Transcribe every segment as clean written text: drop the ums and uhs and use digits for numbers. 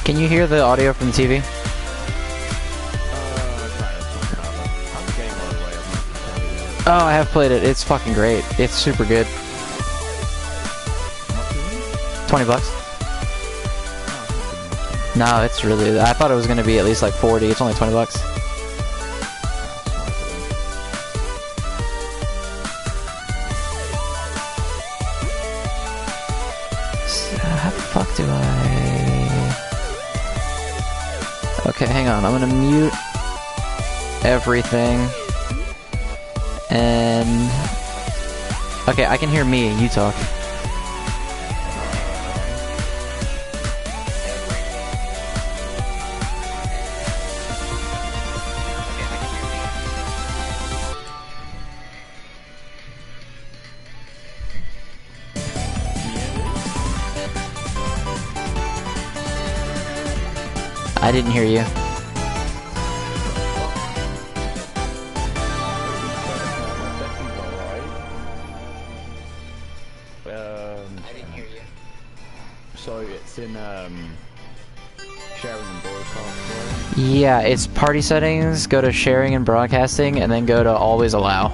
Can you hear the audio from the TV? Oh, I have played it. It's fucking great. It's super good. 20 bucks. No, it's really... I thought it was going to be at least like 40. It's only 20 bucks. So, how the fuck do I... Okay, hang on. I'm going to mute everything. And... Okay, I can hear me. You talk. I didn't hear you. I didn't hear you. So it's in sharing and broadcasting. Yeah, it's party settings, go to sharing and broadcasting, and then go to always allow.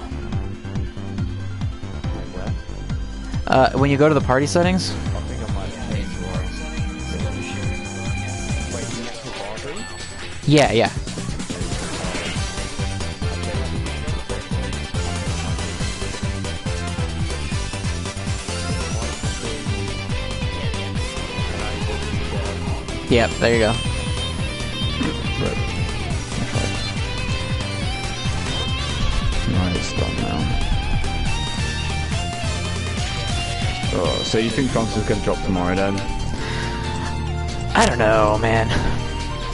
When you go to the party settings? Yeah, yeah. Yep, there you go. Right, it's done now. Oh, so you think Trunks is going to drop tomorrow then? I don't know, man.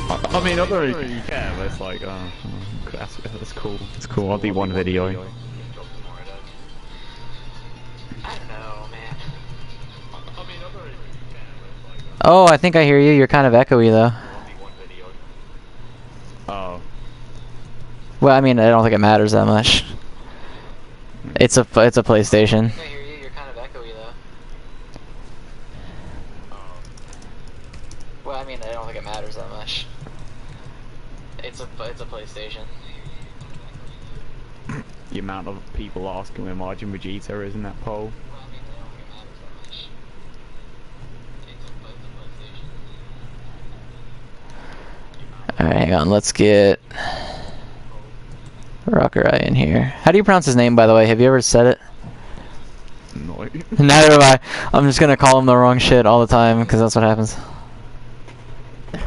I mean, I don't really care, but it's like, that's cool. It's cool, I'll do one video. I don't know, man. Oh, I think I hear you. You're kind of echoey, though. Oh. Well, I mean, I don't think it matters that much. It's a PlayStation. I hear you. You're kind of echoey, though. Well, I mean, I don't think it matters that much. It's a PlayStation. The amount of people asking where Margin Vegeta is in that poll. Alright, hang on, let's get Rakurai in here. How do you pronounce his name, by the way? Have you ever said it? No. Neither have I. I'm just gonna call him the wrong shit all the time, because that's what happens.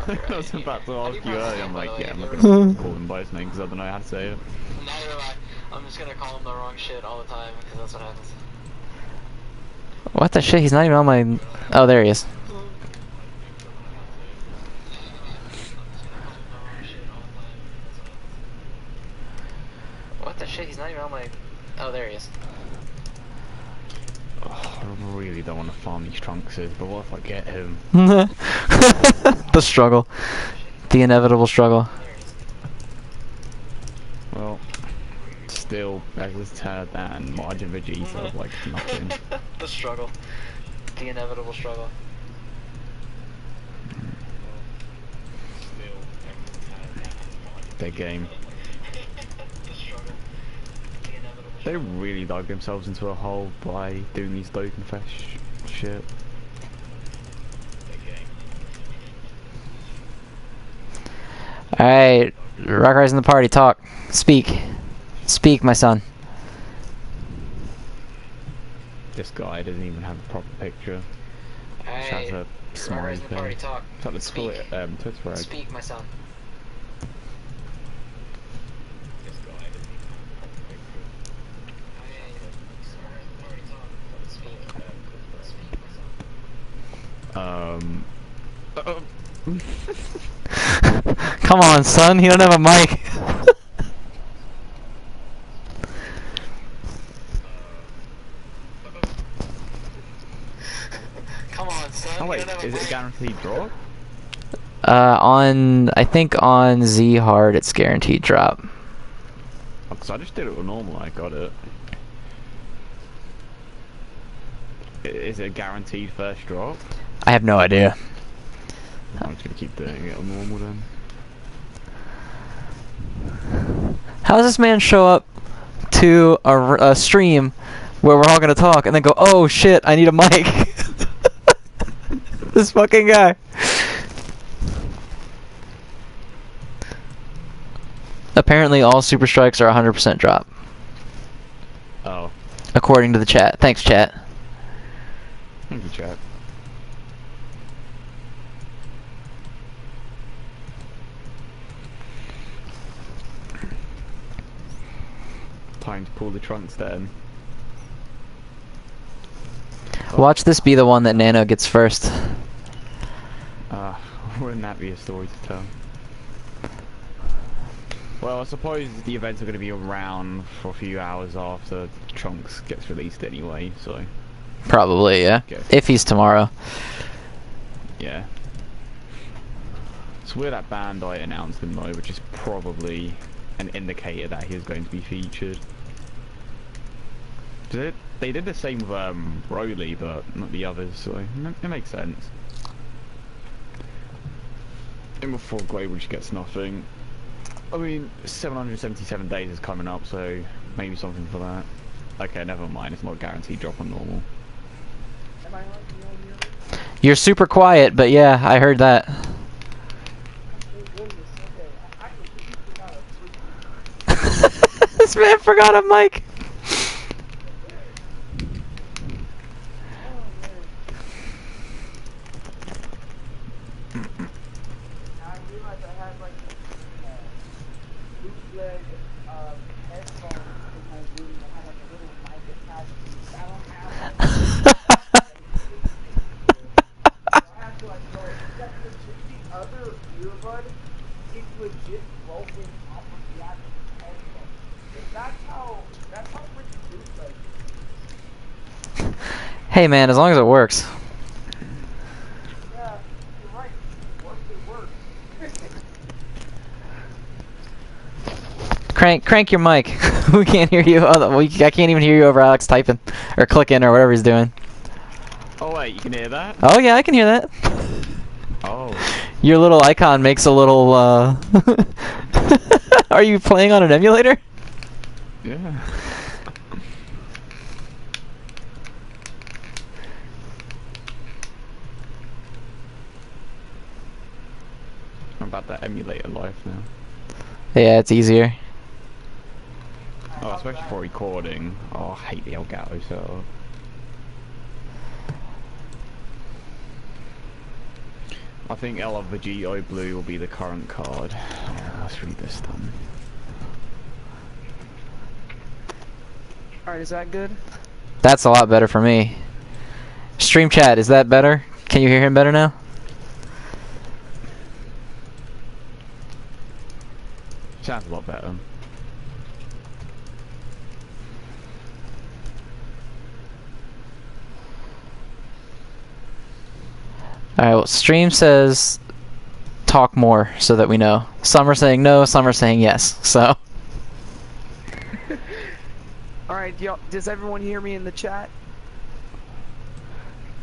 I was about to ask you earlier, I'm like, yeah, I'm not gonna call him by his name, because I don't know how to say it. Neither have I. I'm just gonna call him the wrong shit all the time, because that's what happens. What the shit? He's not even on my... Oh, there he is. What the shit? He's not even on my... Oh, there he is. Oh, I really don't want to farm these Trunkses, but what if I get him? The struggle. The inevitable struggle. Well, still, as Tad and Margin Vegeta, like nothing. The struggle. The inevitable struggle. Their game. They really dug themselves into a hole by doing these Dokkenfest shit. Alright, Rakurai's in the party, talk. Speak. Speak, my son. This guy doesn't even have a proper picture. Just has a smiley face. Talk. It's like the Twitter egg. Speak, my son. Come on, son. You don't have a mic. Come on, son. Oh wait, is it a guaranteed drop? I think on Z hard it's guaranteed drop. Oh, cause I just did it with normal, I got it. Is it a guaranteed first drop? I have no idea. I'm just gonna keep doing it on normal then. How does this man show up to a stream where we're all gonna talk and then go, oh shit, I need a mic? This fucking guy. Apparently all super strikes are 100% drop. Oh. According to the chat. Thanks, chat. Thank you, chat. Time to pull the trunks then. Watch this be the one that Nano gets first. Wouldn't that be a story to tell? Well, I suppose the events are going to be around for a few hours after Trunks gets released anyway, so... Probably, yeah. If he's tomorrow. Yeah. It's weird that Bandai announced him though, which is probably an indicator that he is going to be featured. They did the same with Broly, but not the others, so it makes sense. And before Global she gets nothing. I mean, 777 days is coming up, so maybe something for that. Okay, never mind, it's not a guaranteed drop on normal. You're super quiet, but yeah, I heard that. This man forgot a mic. Hey man, as long as it works. Yeah, you're right. It works. Crank your mic. We can't hear you. I can't even hear you over Alex typing or clicking or whatever he's doing. Oh wait, you can hear that? Oh yeah, I can hear that. Oh. Your little icon makes a little. Are you playing on an emulator? Yeah. I'm about that emulator life now. Yeah, it's easier. Oh, especially for recording. Oh, I hate the Elgato setup. I think El Vegito Blue will be the current card. Yeah, let's read this done. Alright, is that good? That's a lot better for me. Stream chat, is that better? Can you hear him better now? Sounds a lot better. Alright, well, stream says talk more so that we know. Some are saying no, some are saying yes, so. Alright, does everyone hear me in the chat?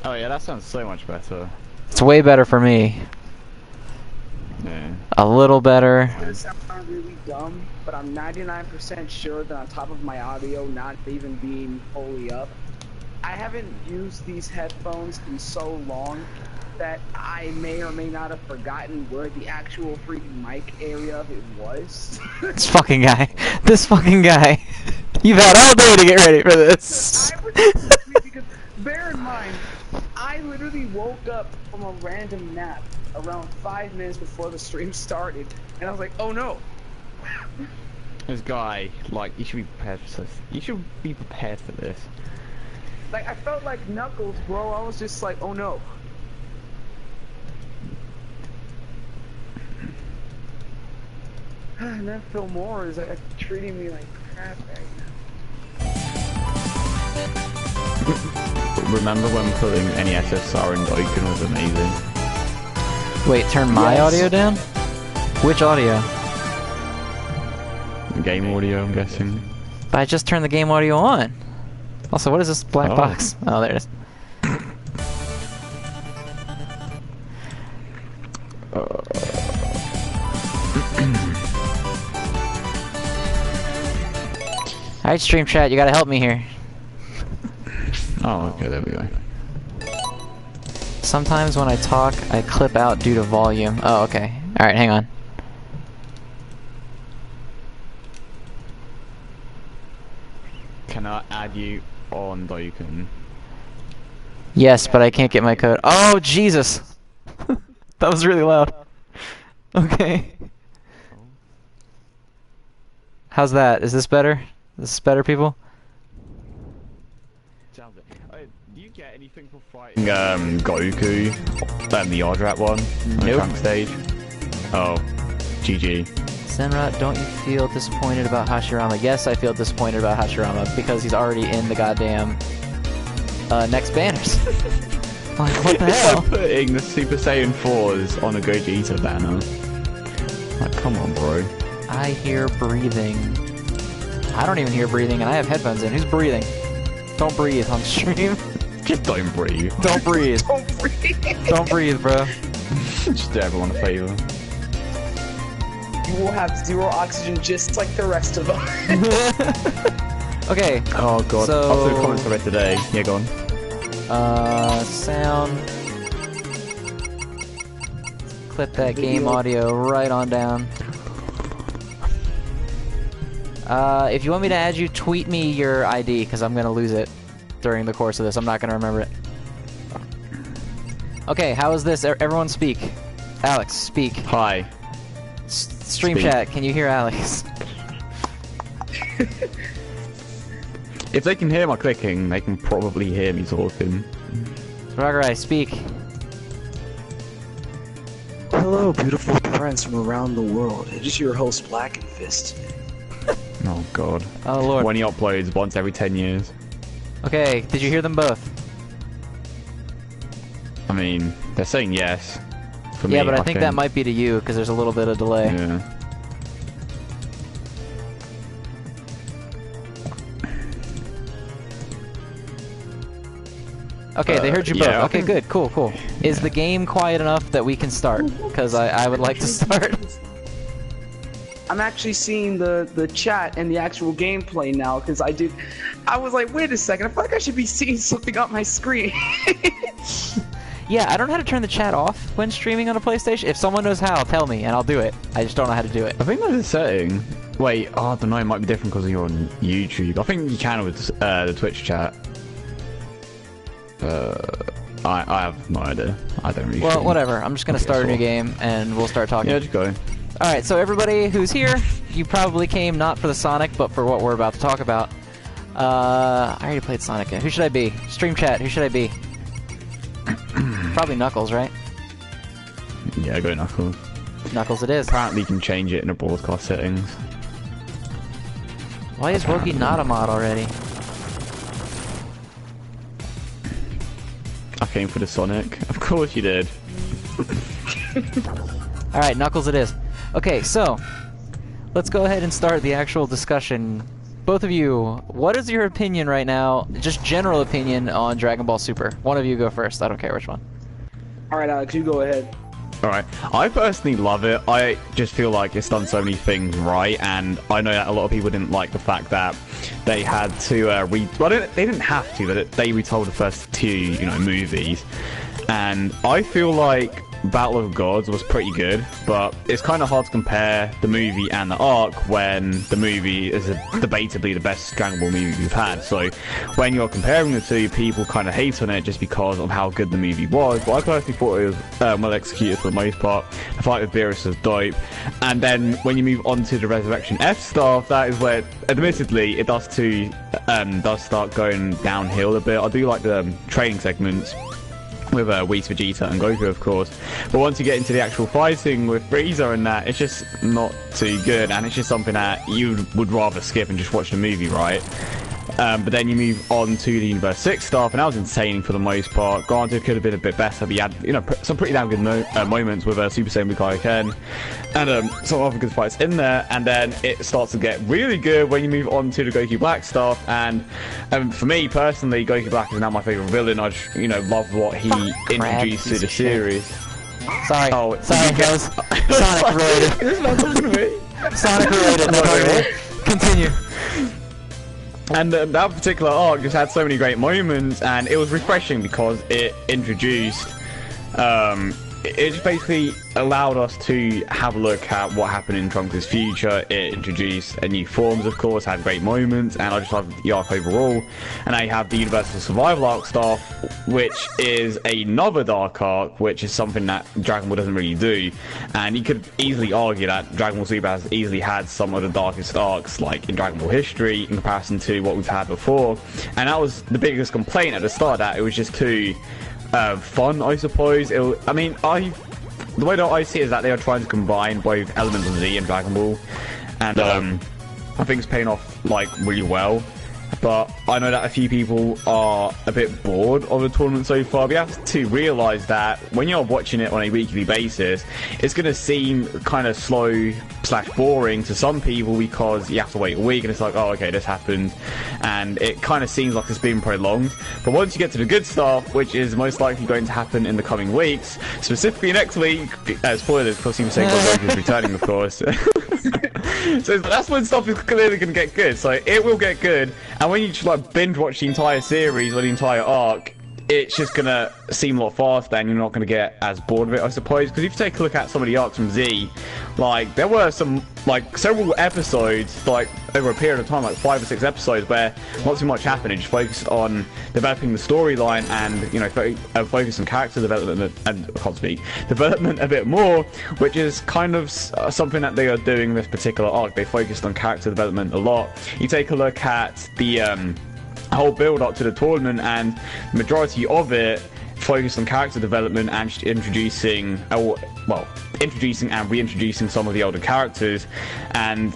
Oh yeah, that sounds so much better. It's way better for me. Yeah. A little better. It's gonna sound really dumb, but I'm 99% sure that on top of my audio not even being fully up, I haven't used these headphones in so long that I may or may not have forgotten where the actual freaking mic area of it was. This fucking guy. This fucking guy. You've had all day to get ready for this. Because bear in mind, I literally woke up from a random nap around 5 minutes before the stream started, and I was like, oh no. This guy, like, you should be prepared for this. You should be prepared for this. Like, I felt like Knuckles, bro. I was just like, oh no. And then Phil Moore is like treating me like crap right now. Remember when pulling any SSR in Doken was amazing? Wait, turn my audio down? Which audio? The game audio, I'm guessing. But I just turned the game audio on. Also, what is this black box? Oh, there it is. Alright, stream chat, you gotta help me here. Oh, okay, there we go. Sometimes when I talk, I clip out due to volume. Oh, okay. Alright, hang on. Can I add you on Dokkan? Yes, but I can't get my code. Oh, Jesus! That was really loud. Okay. How's that? Is this better? This is better, people? Sounds it. Do you get anything for fighting Goku? The Yardrat one? On the trunk stage? Oh. GG. Zenrotto, don't you feel disappointed about Hashirama? Yes, I feel disappointed about Hashirama because he's already in the goddamn next banners. Like, what the hell? Like putting the Super Saiyan 4s on a Gogeta banner. Like, come on, bro. I hear breathing. I don't even hear breathing, and I have headphones in. Who's breathing? Don't breathe on stream. Just don't breathe. Don't breathe. Don't breathe. Don't breathe, bro. Just do everyone a favor. You will have 0 oxygen just like the rest of us. Okay. Oh god. So... Also, comments about today. Yeah, go on. Sound. Clip that game audio right on down. If you want me to add you, tweet me your ID, because I'm gonna lose it during the course of this. I'm not gonna remember it. Okay, how is this? Everyone speak. Alex, speak. Hi. Stream Speak. chat, can you hear Alex? If they can hear my clicking, they can probably hear me talking. Rakurai, speak. Hello, beautiful friends from around the world. It is your host, Black and Fist. Oh god. Oh lord. When he uploads once every 10 years. Okay, did you hear them both? I mean, they're saying yes. For Yeah, me, but I think that might be to you, because there's a little bit of delay. Yeah. Okay, they heard you both. yeah, Okay, good, cool, cool. Is the game quiet enough that we can start? Because I would like to start. I'm actually seeing the chat and the actual gameplay now because I was like, wait a second, I feel like I should be seeing something on my screen. Yeah, I don't know how to turn the chat off when streaming on a PlayStation. If someone knows how, tell me, and I'll do it. I just don't know how to do it. I think there's a setting. Wait, oh, I don't know, it might be different because you're on YouTube. I think you can with the Twitch chat. I have no idea. I don't really. Well, stream. whatever. I'm just gonna start a new game, and we'll start talking. Yeah, just go. Alright, so everybody who's here, you probably came not for the Sonic, but for what we're about to talk about. I already played Sonic. Who should I be? Stream chat, who should I be? Probably Knuckles, right? Yeah, go Knuckles. Knuckles it is. Apparently you can change it in the broadcast settings. Why is Wookie not a mod already? I came for the Sonic. Of course you did. Alright, Knuckles it is. Okay, so, let's go ahead and start the actual discussion. Both of you, what is your opinion right now, just general opinion on Dragon Ball Super? One of you go first, I don't care which one. Alright, Alex, you go ahead. Alright, I personally love it. I just feel like it's done so many things right, and I know that a lot of people didn't like the fact that they had to well, they didn't have to, but they retold the first two, movies. And I feel like Battle of Gods was pretty good, but it's kind of hard to compare the movie and the arc when the movie is debatably the best Dragon Ball movie we've had. So when you're comparing the two, people kind of hate on it just because of how good the movie was. But I personally thought it was well executed for the most part. The fight with Beerus was dope. And then when you move on to the Resurrection F stuff, that is where, admittedly, it does start going downhill a bit. I do like the training segments with Whis, Vegeta and Goku, of course, but once you get into the actual fighting with Frieza and that, it's just not too good, and it's just something that you would rather skip and just watch the movie, right? But then you move on to the Universe 6 stuff, and that was insane for the most part. Granted, it could have been a bit better, but you had, some pretty damn good moments with Super Saiyan Blue Kaioken, and some other good fights in there, and then it starts to get really good when you move on to the Goku Black stuff, and for me, personally, Goku Black is now my favourite villain. I just, love what he introduced to the series. Sorry. Oh, Sorry, you get- guys. Sonic related. This man talking to me. Sonic related. No, wait, Continue. And that particular arc just had so many great moments, and it was refreshing because it introduced, it just basically allowed us to have a look at what happened in Trunks' future. It introduced a new forms, of course, had great moments, and I just love the arc overall. And now you have the Universal Survival arc stuff, which is another dark arc, which is something that Dragon Ball doesn't really do. And you could easily argue that Dragon Ball Super has easily had some of the darkest arcs, like in Dragon Ball history, in comparison to what we've had before. And that was the biggest complaint at the start, that it was just too fun, I suppose. The way that I see it is that they are trying to combine both elements of Z and Dragon Ball, and I think it's paying off like really well. But I know that a few people are a bit bored of the tournament so far. We have to realise that when you're watching it on a weekly basis, it's going to seem kind of slow / boring to some people because you have to wait a week and it's like, oh, okay, this happened, and it kind of seems like it's been prolonged. But once you get to the good stuff, which is most likely going to happen in the coming weeks, specifically next week, spoilers, because Super Saiyan God is returning, of course. So that's when stuff is clearly going to get good. So it will get good, and when you just like binge watch the entire series or the entire arc, it's just going to seem a lot faster and you're not going to get as bored of it, I suppose. Because if you take a look at some of the arcs from Z, like there were some like several episodes, like over a period of time, like 5 or 6 episodes, where not too much happened. It just focused on developing the storyline and, you know, focus on character development and I can't speak, development a bit more, which is kind of something that they are doing in this particular arc. They focused on character development a lot. You take a look at the whole build up to the tournament, and the majority of it focused on character development and introducing and reintroducing some of the older characters. And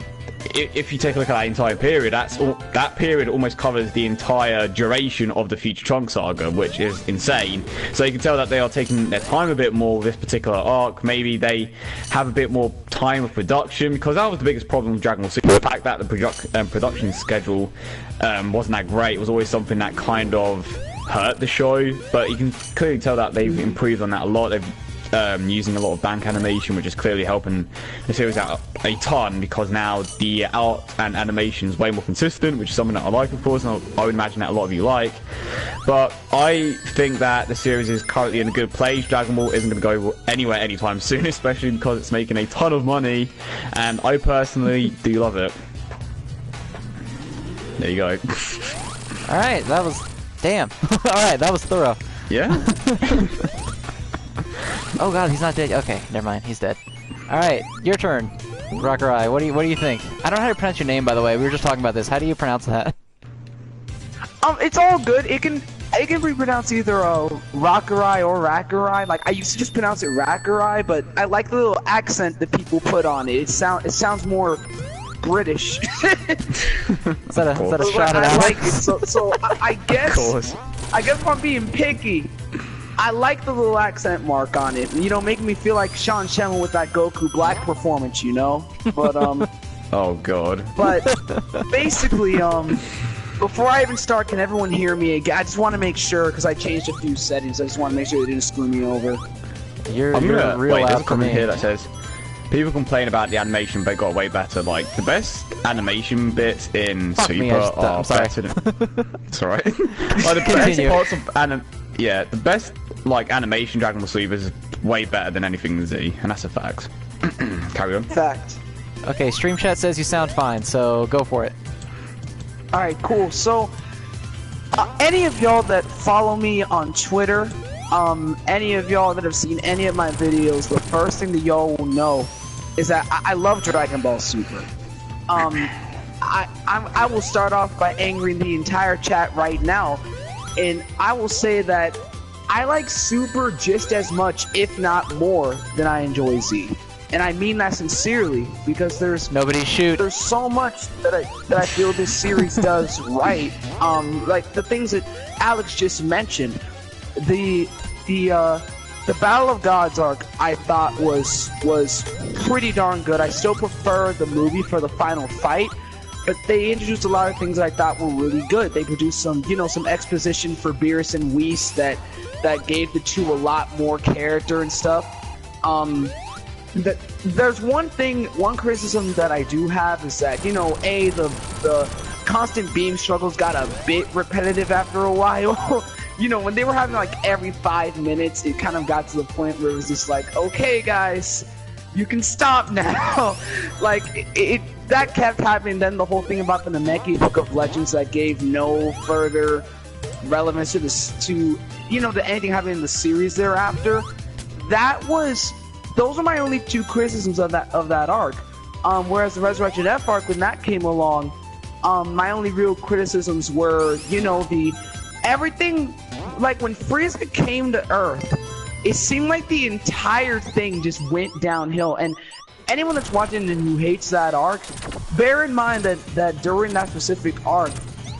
if you take a look at that entire period, that period almost covers the entire duration of the Future Trunks saga, which is insane. So you can tell that they are taking their time a bit more with this particular arc. Maybe they have a bit more time of production, because that was the biggest problem with Dragon Ball Super. The fact that the production schedule wasn't that great. It was always something that kind of hurt the show, but you can clearly tell that they've improved on that a lot. They've using a lot of bank animation, which is clearly helping the series out a ton, because now the art and animation is way more consistent, which is something that I like, of course, and I would imagine that a lot of you like. But I think that the series is currently in a good place. Dragon Ball isn't going to go anywhere anytime soon, especially because it's making a ton of money, and I personally do love it. There you go. Alright, that was... Damn. Alright, that was thorough. Yeah? Oh god, he's not dead. Okay, never mind, he's dead. Alright, your turn, Rakurai. What do you think? I don't know how to pronounce your name, by the way. We were just talking about this. How do you pronounce that? It's all good. It can be pronounced either Rakurai or Rakurai. Like I used to just pronounce it Rakurai, but I like the little accent that people put on it. It sounds more British. Is that a shot at I Alex? like it. So I guess if I'm being picky, I like the little accent mark on it. You know, making me feel like Sean Shenmue with that Goku Black performance, you know? But, oh, God. But, basically, before I even start, can everyone hear me again? I just want to make sure, because I changed a few settings. I just want to make sure they didn't screw me over. You're real wait, loud there's a for comment me. here that says, people complain about the animation, but it got way better. Like, the best animation bits in Fuck Super me, are I'm sorry. better than... It's alright. Like, the best parts of the best, like, animation Dragon Ball Super is way better than anything in Z, and that's a fact. Carry on. Fact. Okay, Stream Chat says you sound fine, so go for it. Alright, cool. So, any of y'all that follow me on Twitter, any of y'all that have seen any of my videos, the first thing that y'all will know is that I love Dragon Ball Super. I will start off by angering the entire chat right now, and I will say that I like Super just as much, if not more, than I enjoy Z. And I mean that sincerely, because there's so much that I feel this series does right. Like the things that Alex just mentioned, the Battle of Gods arc I thought was pretty darn good. I still prefer the movie for the final fight, but they introduced a lot of things that I thought were really good. They produced some exposition for Beerus and Whis that gave the two a lot more character and stuff. There's one criticism that I do have is that, you know, the constant beam struggles got a bit repetitive after a while. You know, when they were having like every 5 minutes, it kind of got to the point where it was just like, okay, guys, you can stop now. Like, that kept happening. Then the whole thing about the Namekian Book of Legends that gave no further relevance to anything happening in the series thereafter. Those are my only two criticisms of that arc. Whereas the Resurrection F arc, when that came along, my only real criticisms were, you know, everything, like when Frieza came to Earth, it seemed like the entire thing just went downhill. And anyone that's watching and who hates that arc, bear in mind that during that specific arc,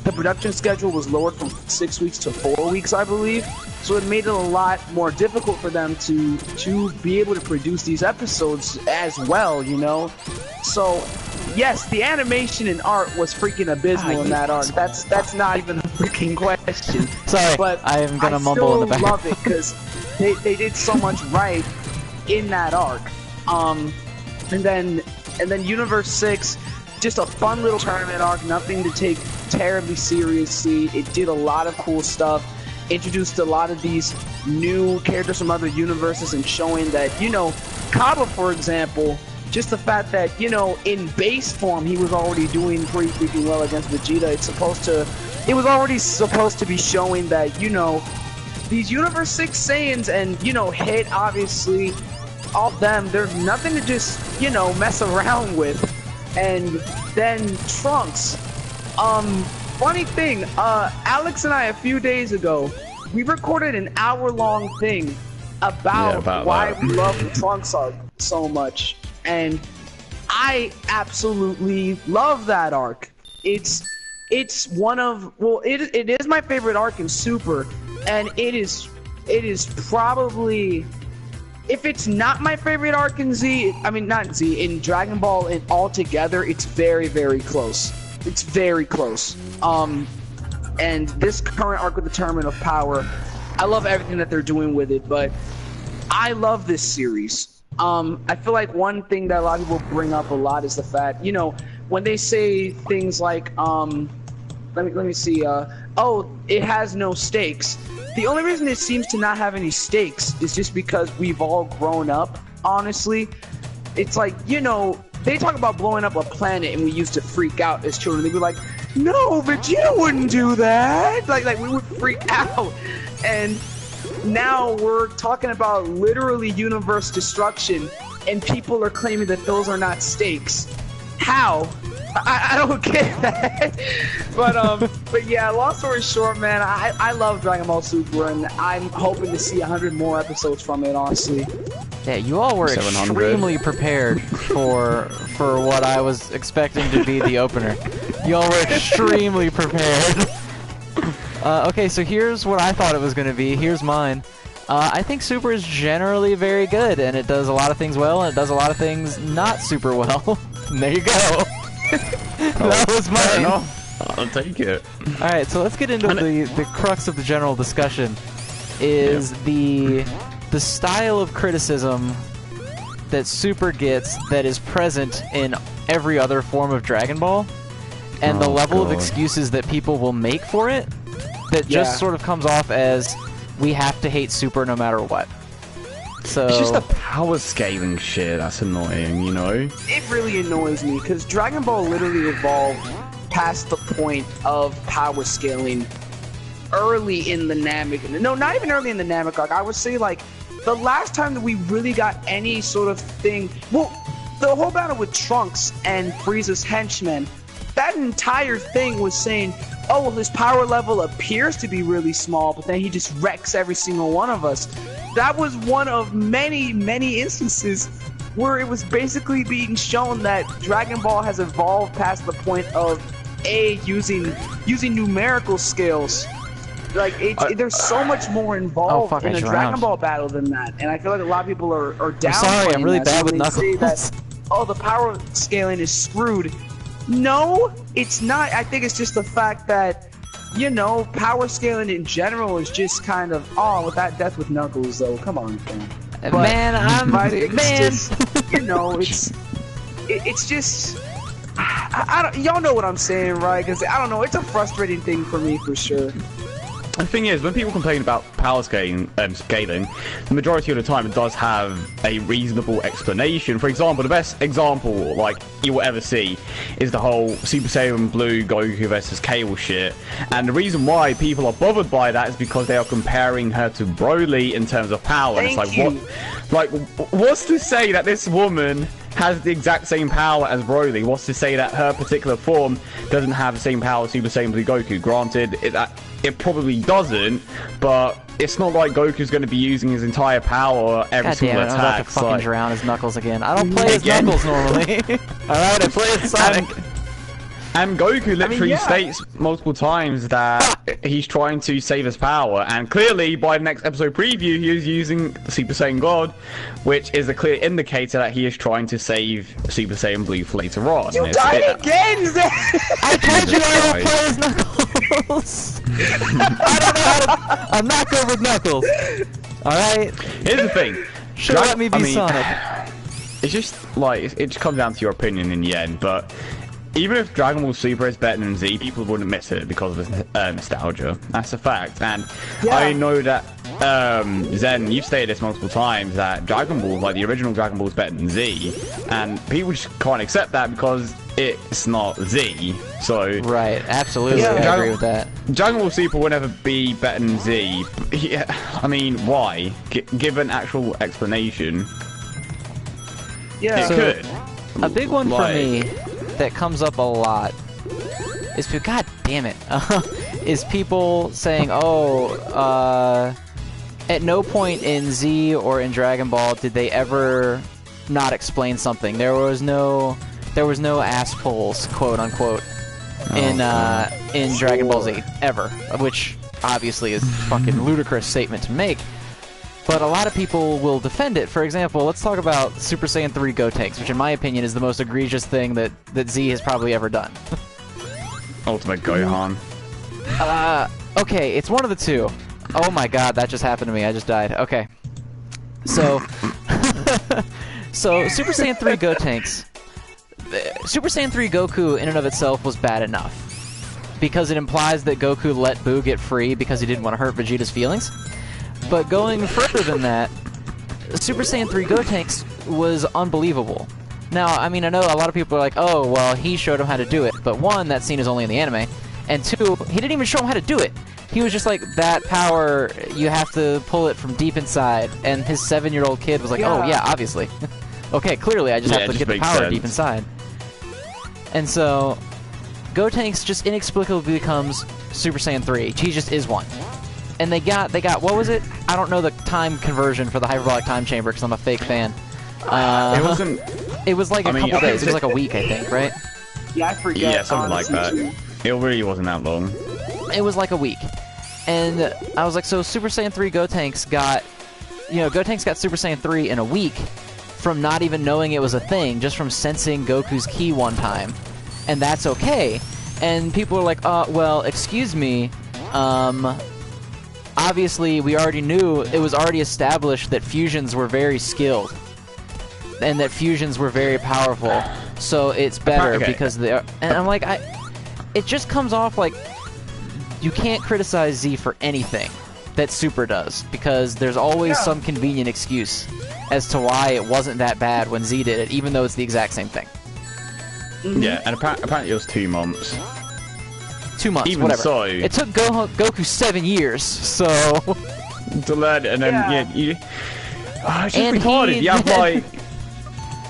the production schedule was lowered from 6 weeks to 4 weeks, I believe. So it made it a lot more difficult for them to be able to produce these episodes as well, you know? So, yes, the animation and art was freaking abysmal in that arc. That's not even a freaking question. Sorry, but I am gonna mumble in the back. I still love it because they did so much right in that arc. And then Universe 6, just a fun little tournament arc, nothing to take terribly seriously. It did a lot of cool stuff, introduced a lot of these new characters from other universes, and showing that, you know, Kaba, for example, just the fact that, you know, in base form he was already doing pretty freaking well against Vegeta. It was already supposed to be showing that, you know, these Universe 6 Saiyans and, you know, Hit, obviously, all of them, there's nothing to just, you know, mess around with. And then Trunks. Funny thing, Alex and I, a few days ago, we recorded an hour-long thing about why we love the Trunks arc so much. And I absolutely love that arc. It's one of, well, it is my favorite arc in Super, and it is probably, if it's not my favorite arc in in Dragon Ball and altogether, it's very, very close. It's very close. And this current arc with the Tournament of Power, I love everything that they're doing with it, but I love this series. I feel like one thing that a lot of people bring up a lot is the fact, you know, when they say things like, let me see, oh, it has no stakes. The only reason it seems to not have any stakes is just because we've all grown up, honestly. It's like, you know, they talk about blowing up a planet and we used to freak out as children. They'd be like, no, Vegeta wouldn't do that. Like we would freak out. And now we're talking about literally universe destruction, and people are claiming that those are not stakes. How? I don't get that. But yeah, long story short, man, I love Dragon Ball Super, and I'm hoping to see 100 more episodes from it, honestly. Yeah, you all were 700. extremely prepared for what I was expecting to be the opener. You all were extremely prepared. Okay, so here's what I thought it was going to be. Here's mine. I think Super is generally very good, and it does a lot of things well, and it does a lot of things not super well. And there you go. That was mine. I'll take it. Alright, so let's get into the crux of the general discussion. Is the style of criticism that Super gets that is present in every other form of Dragon Ball, and the level of excuses that people will make for it that just sort of comes off as, we have to hate Super no matter what. So it's just the power scaling shit that's annoying, you know? It really annoys me, because Dragon Ball literally evolved past the point of power scaling early in the Namek. No, not even early in the Namek arc. I would say, like, the last time that we really got any sort of thing... Well, the whole battle with Trunks and Frieza's henchmen, that entire thing was saying, oh, well, his power level appears to be really small, but then he just wrecks every single one of us. That was one of many, many instances where it was basically being shown that Dragon Ball has evolved past the point of using numerical scales. Like, there's so much more involved in a Dragon Ball battle than that, and I feel like a lot of people are down. I'm sorry, I'm really bad with Knuckles. Say that, oh, the power scaling is screwed. No, it's not. I think it's just the fact that you know, power scaling in general is just kind of, oh, with that death with Knuckles, though. Come on, man. Man, you know, it's just, I don't, y'all know what I'm saying, right? Because I don't know, it's a frustrating thing for me for sure. The thing is, when people complain about power scaling, the majority of the time it does have a reasonable explanation. For example, the best example like you will ever see is the whole Super Saiyan Blue Goku versus Kale shit. And the reason why people are bothered by that is because they are comparing her to Broly in terms of power. And it's like, what's to say that this woman has the exact same power as Broly? What's to say that her particular form doesn't have the same power as Super Saiyan Blue Goku? Granted, it probably doesn't, but it's not like Goku's going to be using his entire power every single attack. I'm about to fucking drown his Knuckles again. I don't play as Knuckles normally. Alright, I play as Sonic. And Goku literally states multiple times that he's trying to save his power, and clearly by the next episode preview he is using Super Saiyan God, which is a clear indicator that he is trying to save Super Saiyan Blue for later on. You died again, Zach! I told you I don't play as Knuckles! I don't know how to... I'm not good with Knuckles. Alright? Here's the thing. Should let me be Sonic. It's just like, it just comes down to your opinion in the end, but even if Dragon Ball Super is better than Z, people wouldn't miss it because of nostalgia. That's a fact. And I know that, Zen, you've stated this multiple times, that Dragon Ball, like the original Dragon Ball, is better than Z. And people just can't accept that because it's not Z. So right, absolutely, I agree with that. Dragon Ball Super will never be better than Z. Yeah, I mean, why? Give an actual explanation. Yeah, it could. A big one for me that comes up a lot is people, god damn it, is people saying, oh, at no point in Z or in Dragon Ball did they ever not explain something. There was no ass pulls, quote unquote, in Dragon Ball Z ever, which obviously is a fucking ludicrous statement to make. But a lot of people will defend it. For example, let's talk about Super Saiyan 3 Gotenks, which in my opinion is the most egregious thing that Z has probably ever done. Ultimate Gohan. Okay, it's one of the two. Oh my god, that just happened to me. I just died. Okay. So, so Super Saiyan 3 Gotenks. Super Saiyan 3 Goku in and of itself was bad enough. Because it implies that Goku let Buu get free because he didn't want to hurt Vegeta's feelings. But going further than that, Super Saiyan 3 Gotenks was unbelievable. Now, I mean, I know a lot of people are like, oh, well, he showed him how to do it. But one, that scene is only in the anime. And two, he didn't even show him how to do it. He was just like, that power, you have to pull it from deep inside. And his 7-year-old kid was like, oh, yeah, obviously. Okay, clearly, I just have to get the power deep inside. And so, Gotenks just inexplicably becomes Super Saiyan 3. He just is one. And they got, what was it? I don't know the time conversion for the hyperbolic time chamber because I'm a fake fan. It wasn't... It was like a couple days. It was like a week, I think, right? Yeah, I forget. Yeah, something like that. It really wasn't that long. It was like a week. And I was like, so Super Saiyan 3 Gotenks got... You know, Gotenks got Super Saiyan 3 in a week from not even knowing it was a thing, just from sensing Goku's ki one time. And that's okay. And people are like, well, excuse me, obviously, we already knew, it was already established that fusions were very skilled. And that fusions were very powerful. So it's better because they are... And I'm like, it just comes off like you can't criticize Z for anything that Super does. Because there's always some convenient excuse as to why it wasn't that bad when Z did it, even though it's the exact same thing. Yeah, and apparently it was 2 months. 2 months, Even whatever. so, it took Goku 7 years, so... to learn it, and then, it's just And retarded. You have, like...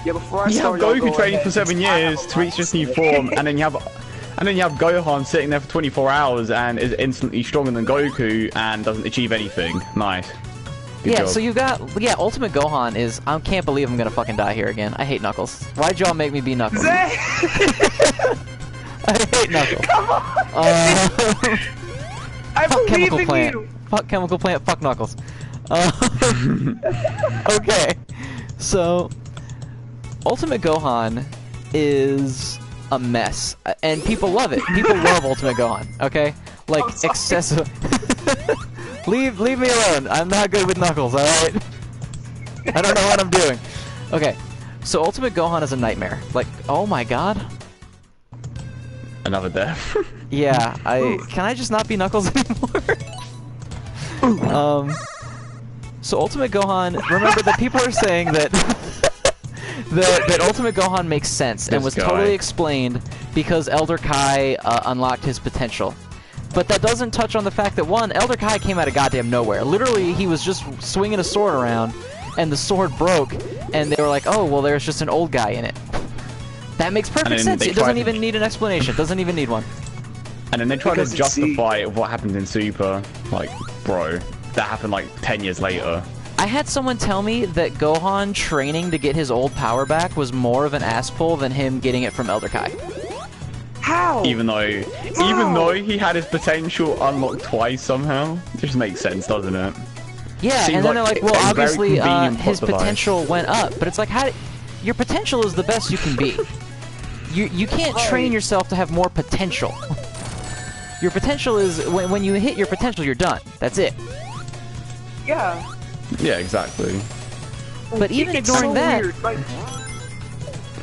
before I you have start, y'all Goku go training ahead. for 7 years to reach this new form, and then you have Gohan sitting there for 24 hours and is instantly stronger than Goku and doesn't achieve anything. Nice. Good job. So you got... Yeah, Ultimate Gohan is... I can't believe I'm gonna fucking die here again. I hate Knuckles. Why'd y'all make me be Knuckles? I hate Knuckles. Come on! I fuck believe Chemical in Plant. you! Fuck Chemical Plant, fuck Knuckles. Okay. So... Ultimate Gohan is a mess. And people love it. People love Ultimate Gohan, okay? like I'm sorry. excessive. leave me alone. I'm not good with Knuckles. All right. I don't know what I'm doing. Okay, so Ultimate Gohan is a nightmare. Like, oh my god. Another death. Yeah, can I just not be Knuckles anymore? So Ultimate Gohan, remember that people are saying that that Ultimate Gohan makes sense and was totally explained because Elder Kai unlocked his potential. But that doesn't touch on the fact that, one, Elder Kai came out of goddamn nowhere. Literally, he was just swinging a sword around, and the sword broke, and they were like, oh, well, there's just an old guy in it. That makes perfect sense. It doesn't even need an explanation. It doesn't even need one. And then they tried to justify what happened in Super. Like, bro, that happened like 10 years later. I had someone tell me that Gohan training to get his old power back was more of an ass pull than him getting it from Elder Kai. How? Even though he had his potential unlocked twice somehow, it just makes sense, doesn't it? Yeah, Seems and then like they're like, well, a very obviously convenient his plot device. potential went up, but it's like, your potential is the best you can be. You can't train yourself to have more potential. Your potential is when you hit your potential, you're done. That's it. Yeah. Yeah, exactly. But even ignoring that, weird. Like,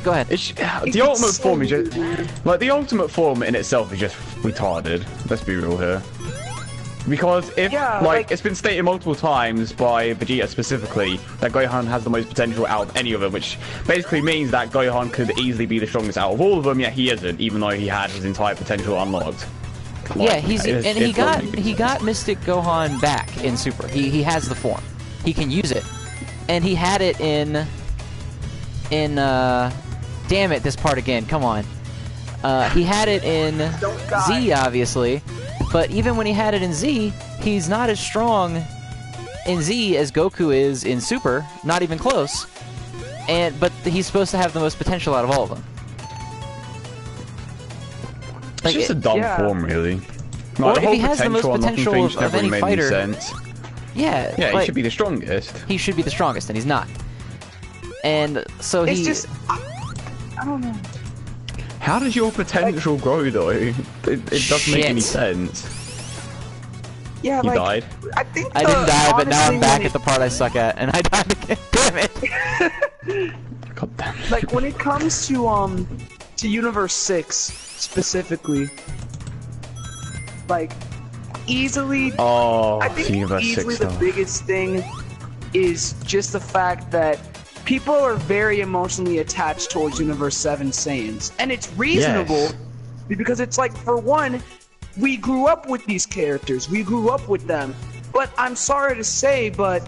go ahead. The ultimate form is just like the ultimate form in itself is just retarded. Let's be real here. Because if like it's been stated multiple times by Vegeta specifically that Gohan has the most potential out of any of them, which basically means that Gohan could easily be the strongest out of all of them. Yet he isn't, even though he had his entire potential unlocked. Like, yeah, he got Mystic Gohan back in Super. He has the form. He can use it, and he had it in damn it, this part again. Come on. He had it in Z, obviously, but even when he had it in Z, he's not as strong in Z as Goku is in Super. Not even close. But he's supposed to have the most potential out of all of them. It's just a dumb form, really. Like, if he has the most potential of any fighter, yeah, he should be the strongest. He should be the strongest, and he's not. And so it's just, I don't know. How does your potential grow, though? It doesn't make any sense. Yeah, you died. I think I didn't die, but now I'm back at the part I suck at, and I died again. Damn it! God damn it. Like when it comes to Universe 6 specifically, like easily. Oh, I think Universe easily 6 the biggest thing is just the fact that people are very emotionally attached towards Universe 7 Saiyans, and it's reasonable because it's like, for one, we grew up with these characters, we grew up with them. But I'm sorry to say, but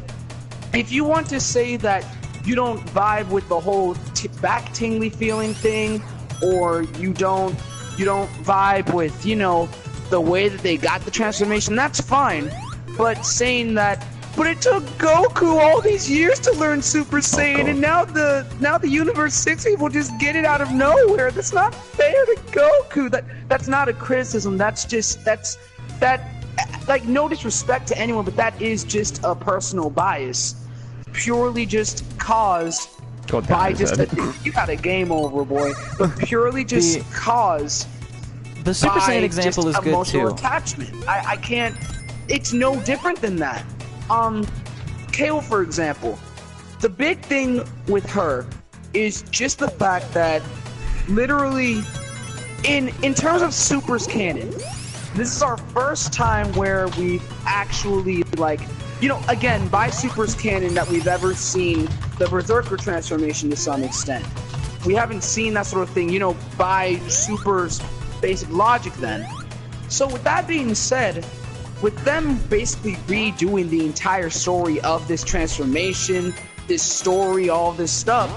if you want to say that you don't vibe with the whole back tingly feeling thing, or you don't vibe with, you know, the way that they got the transformation, that's fine. But saying that, but it took Goku all these years to learn Super Saiyan, and now the Universe 6 people just get it out of nowhere. That's not fair to Goku. That's not a criticism. That's just like, no disrespect to anyone, but that is just a personal bias, purely just caused by just you got a game over, boy. But purely just caused. The Super Saiyan example is good too. Attachment. I can't. It's no different than that. Kale, for example, the big thing with her is just the fact that literally, in terms of Super's canon, this is our first time where we've actually, like, you know, again, by Super's canon, that we've ever seen the Berserker transformation to some extent. We haven't seen that sort of thing, you know, by Super's basic logic then. So with that being said, with them basically redoing the entire story of this transformation, this story, all this stuff,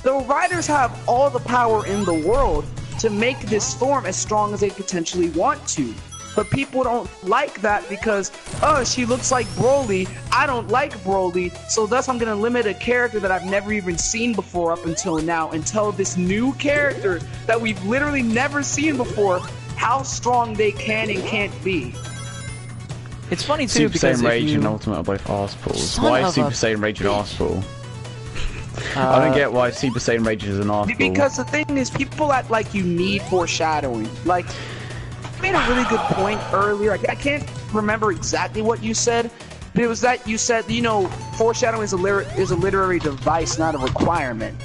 the writers have all the power in the world to make this form as strong as they potentially want to. But people don't like that because, oh, she looks like Broly. I don't like Broly, so thus I'm going to limit a character that I've never even seen before up until now, until this new character that we've literally never seen before, how strong they can and can't be. It's funny too, Super because Saiyan Rage you... and Ultimate are both arseballs. Son Why of is Super a Saiyan Rage an arseball? I don't get why Super Saiyan Rage is an arseball. Because the thing is, people act like you need foreshadowing. Like, made a really good point earlier. I can't remember exactly what you said, but it was that you said, you know, foreshadowing is a literary device, not a requirement.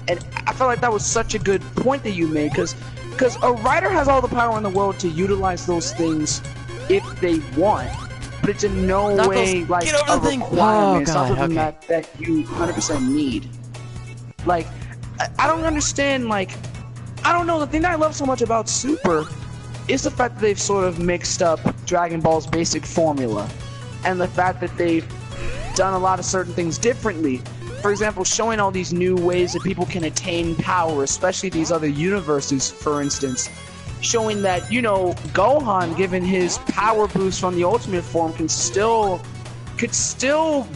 And I felt like that was such a good point that you made, because a writer has all the power in the world to utilize those things if they want, but it's in no way like a requirement. It's not something that you 100% need. Like, I don't understand, like, I don't know, the thing that I love so much about Super is the fact that they've sort of mixed up Dragon Ball's basic formula, and the fact that they've done a lot of certain things differently. For example, showing all these new ways that people can attain power, especially these other universes, for instance. Showing that, you know, Gohan, given his power boost from the Ultimate form, could still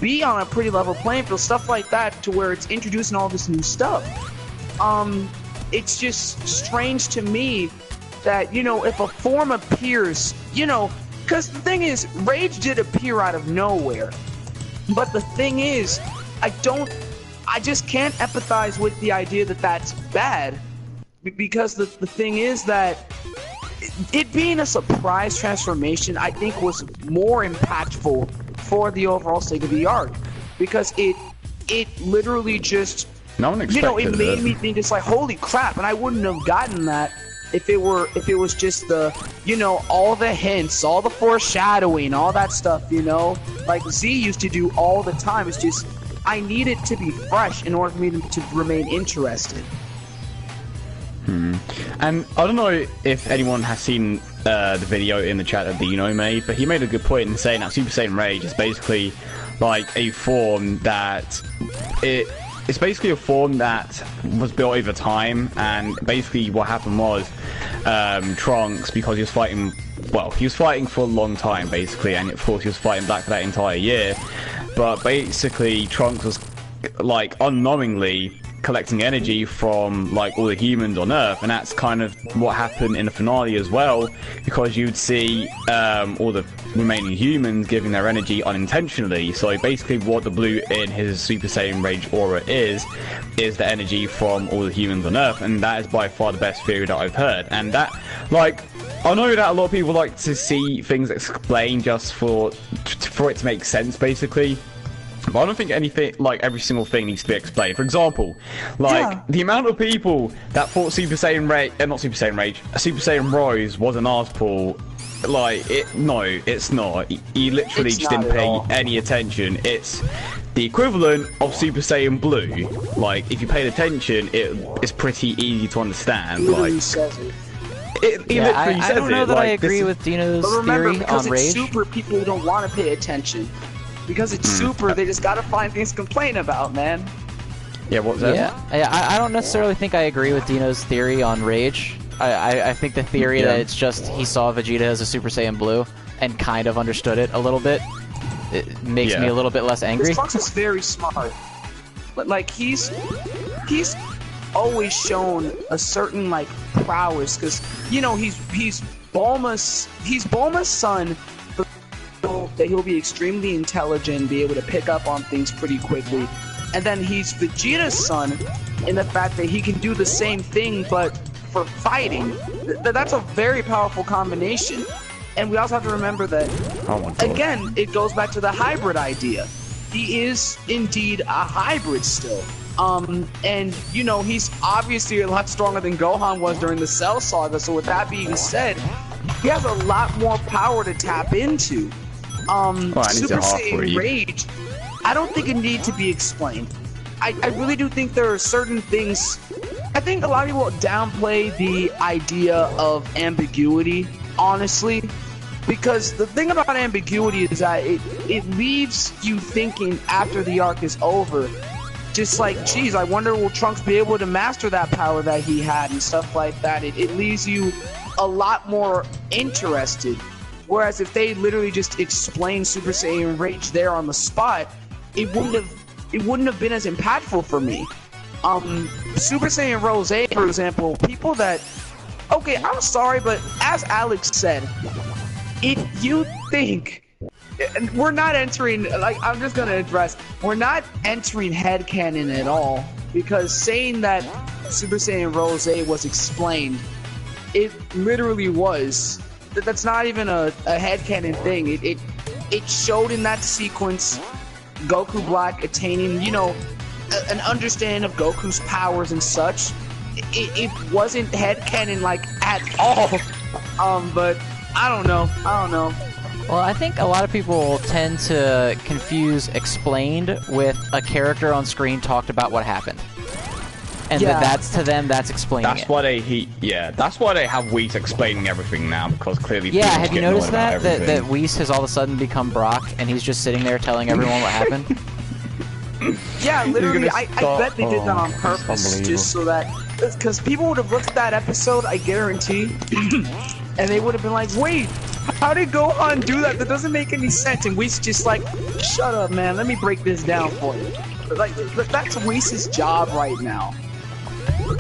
be on a pretty level playing field. Stuff like that, to where it's introducing all this new stuff. It's just strange to me that, you know, if a form appears, you know, because the thing is, Rage did appear out of nowhere. But the thing is, I just can't empathize with the idea that that's bad, because the thing is that it being a surprise transformation, I think, was more impactful for the overall sake of the arc, because it literally just, no one expected, you know, it made me think, it's like, holy crap, and I wouldn't have gotten that if it was just the, you know, all the hints, all the foreshadowing, all that stuff, you know, like Z used to do all the time. It's just, I need it to be fresh in order for me to remain interested. And I don't know if anyone has seen the video in the chat that Dino made, but he made a good point in saying that Super Saiyan Rage is basically like a form that it's basically a form that was built over time, and basically what happened was Trunks, because he was fighting, well, he was fighting for a long time basically, and of course he was fighting Black for that entire year, but basically Trunks was like unknowingly collecting energy from like all the humans on Earth, and that's kind of what happened in the finale as well, because you'd see all the remaining humans giving their energy unintentionally. So basically what the blue in his Super Saiyan Rage aura is the energy from all the humans on Earth, and that is by far the best theory that I've heard. And that, like, I know that a lot of people like to see things explained just for it to make sense basically, but I don't think anything, like every single thing, needs to be explained. For example, like the amount of people that thought Super Saiyan Rage, not Super Saiyan Rage, Super Saiyan Rose was an arsehole. Like, no, it's not. You literally just didn't pay any attention. It's the equivalent of Super Saiyan Blue. Like, if you paid attention, it's pretty easy to understand. He like, says it. He literally says I don't know it. that Like, I agree with Dino's But remember, theory because on it's Rage. Super, people don't want to pay attention. Because it's Super, they just gotta find things to complain about, man. Yeah, what's that? Yeah, I don't necessarily think I agree with Dino's theory on Rage. I think the theory that it's just he saw Vegeta as a Super Saiyan Blue and kind of understood it a little bit, it makes me a little bit less angry. Trunks is very smart. Like, he's always shown a certain, like, prowess, because, you know, he's Bulma's son, that he'll be extremely intelligent, be able to pick up on things pretty quickly. And then he's Vegeta's son in the fact that he can do the same thing, but for fighting. That's a very powerful combination. And we also have to remember that, again, it goes back to the hybrid idea. He is indeed a hybrid still. And, you know, he's obviously a lot stronger than Gohan was during the Cell Saga, so with that being said, he has a lot more power to tap into. Super Saiyan Rage, I don't think it needs to be explained. I really do think there are certain things. I think a lot of people downplay the idea of ambiguity, honestly, because the thing about ambiguity is that it leaves you thinking after the arc is over, just like, geez, I wonder, will Trunks be able to master that power that he had and stuff like that. It leaves you a lot more interested. Whereas if they literally just explained Super Saiyan Rage there on the spot, it wouldn't have been as impactful for me. Super Saiyan Rose, for example, people that, okay, I'm sorry, but as Alex said, if you think, and we're not entering, like, I'm just gonna address, we're not entering headcanon at all, because saying that Super Saiyan Rose was explained, it literally was. that's not even a headcanon thing. It showed in that sequence Goku Black attaining, you know, an understanding of Goku's powers and such. It wasn't headcanon like at all. But I don't know. Well, I think a lot of people tend to confuse explained with a character on screen talked about what happened. And that's to them, that's explaining That's why that's why they have Whis explaining everything now, because clearly Yeah, have you noticed that that Whis has all of a sudden become Brock, and he's just sitting there telling everyone what happened? Yeah, literally, I bet they did that on purpose, just so that, because people would have looked at that episode, I guarantee, and they would have been like, wait, how did Gohan do that? That doesn't make any sense. And Whis just like, shut up, man, let me break this down for you. Like, that's Whis' job right now.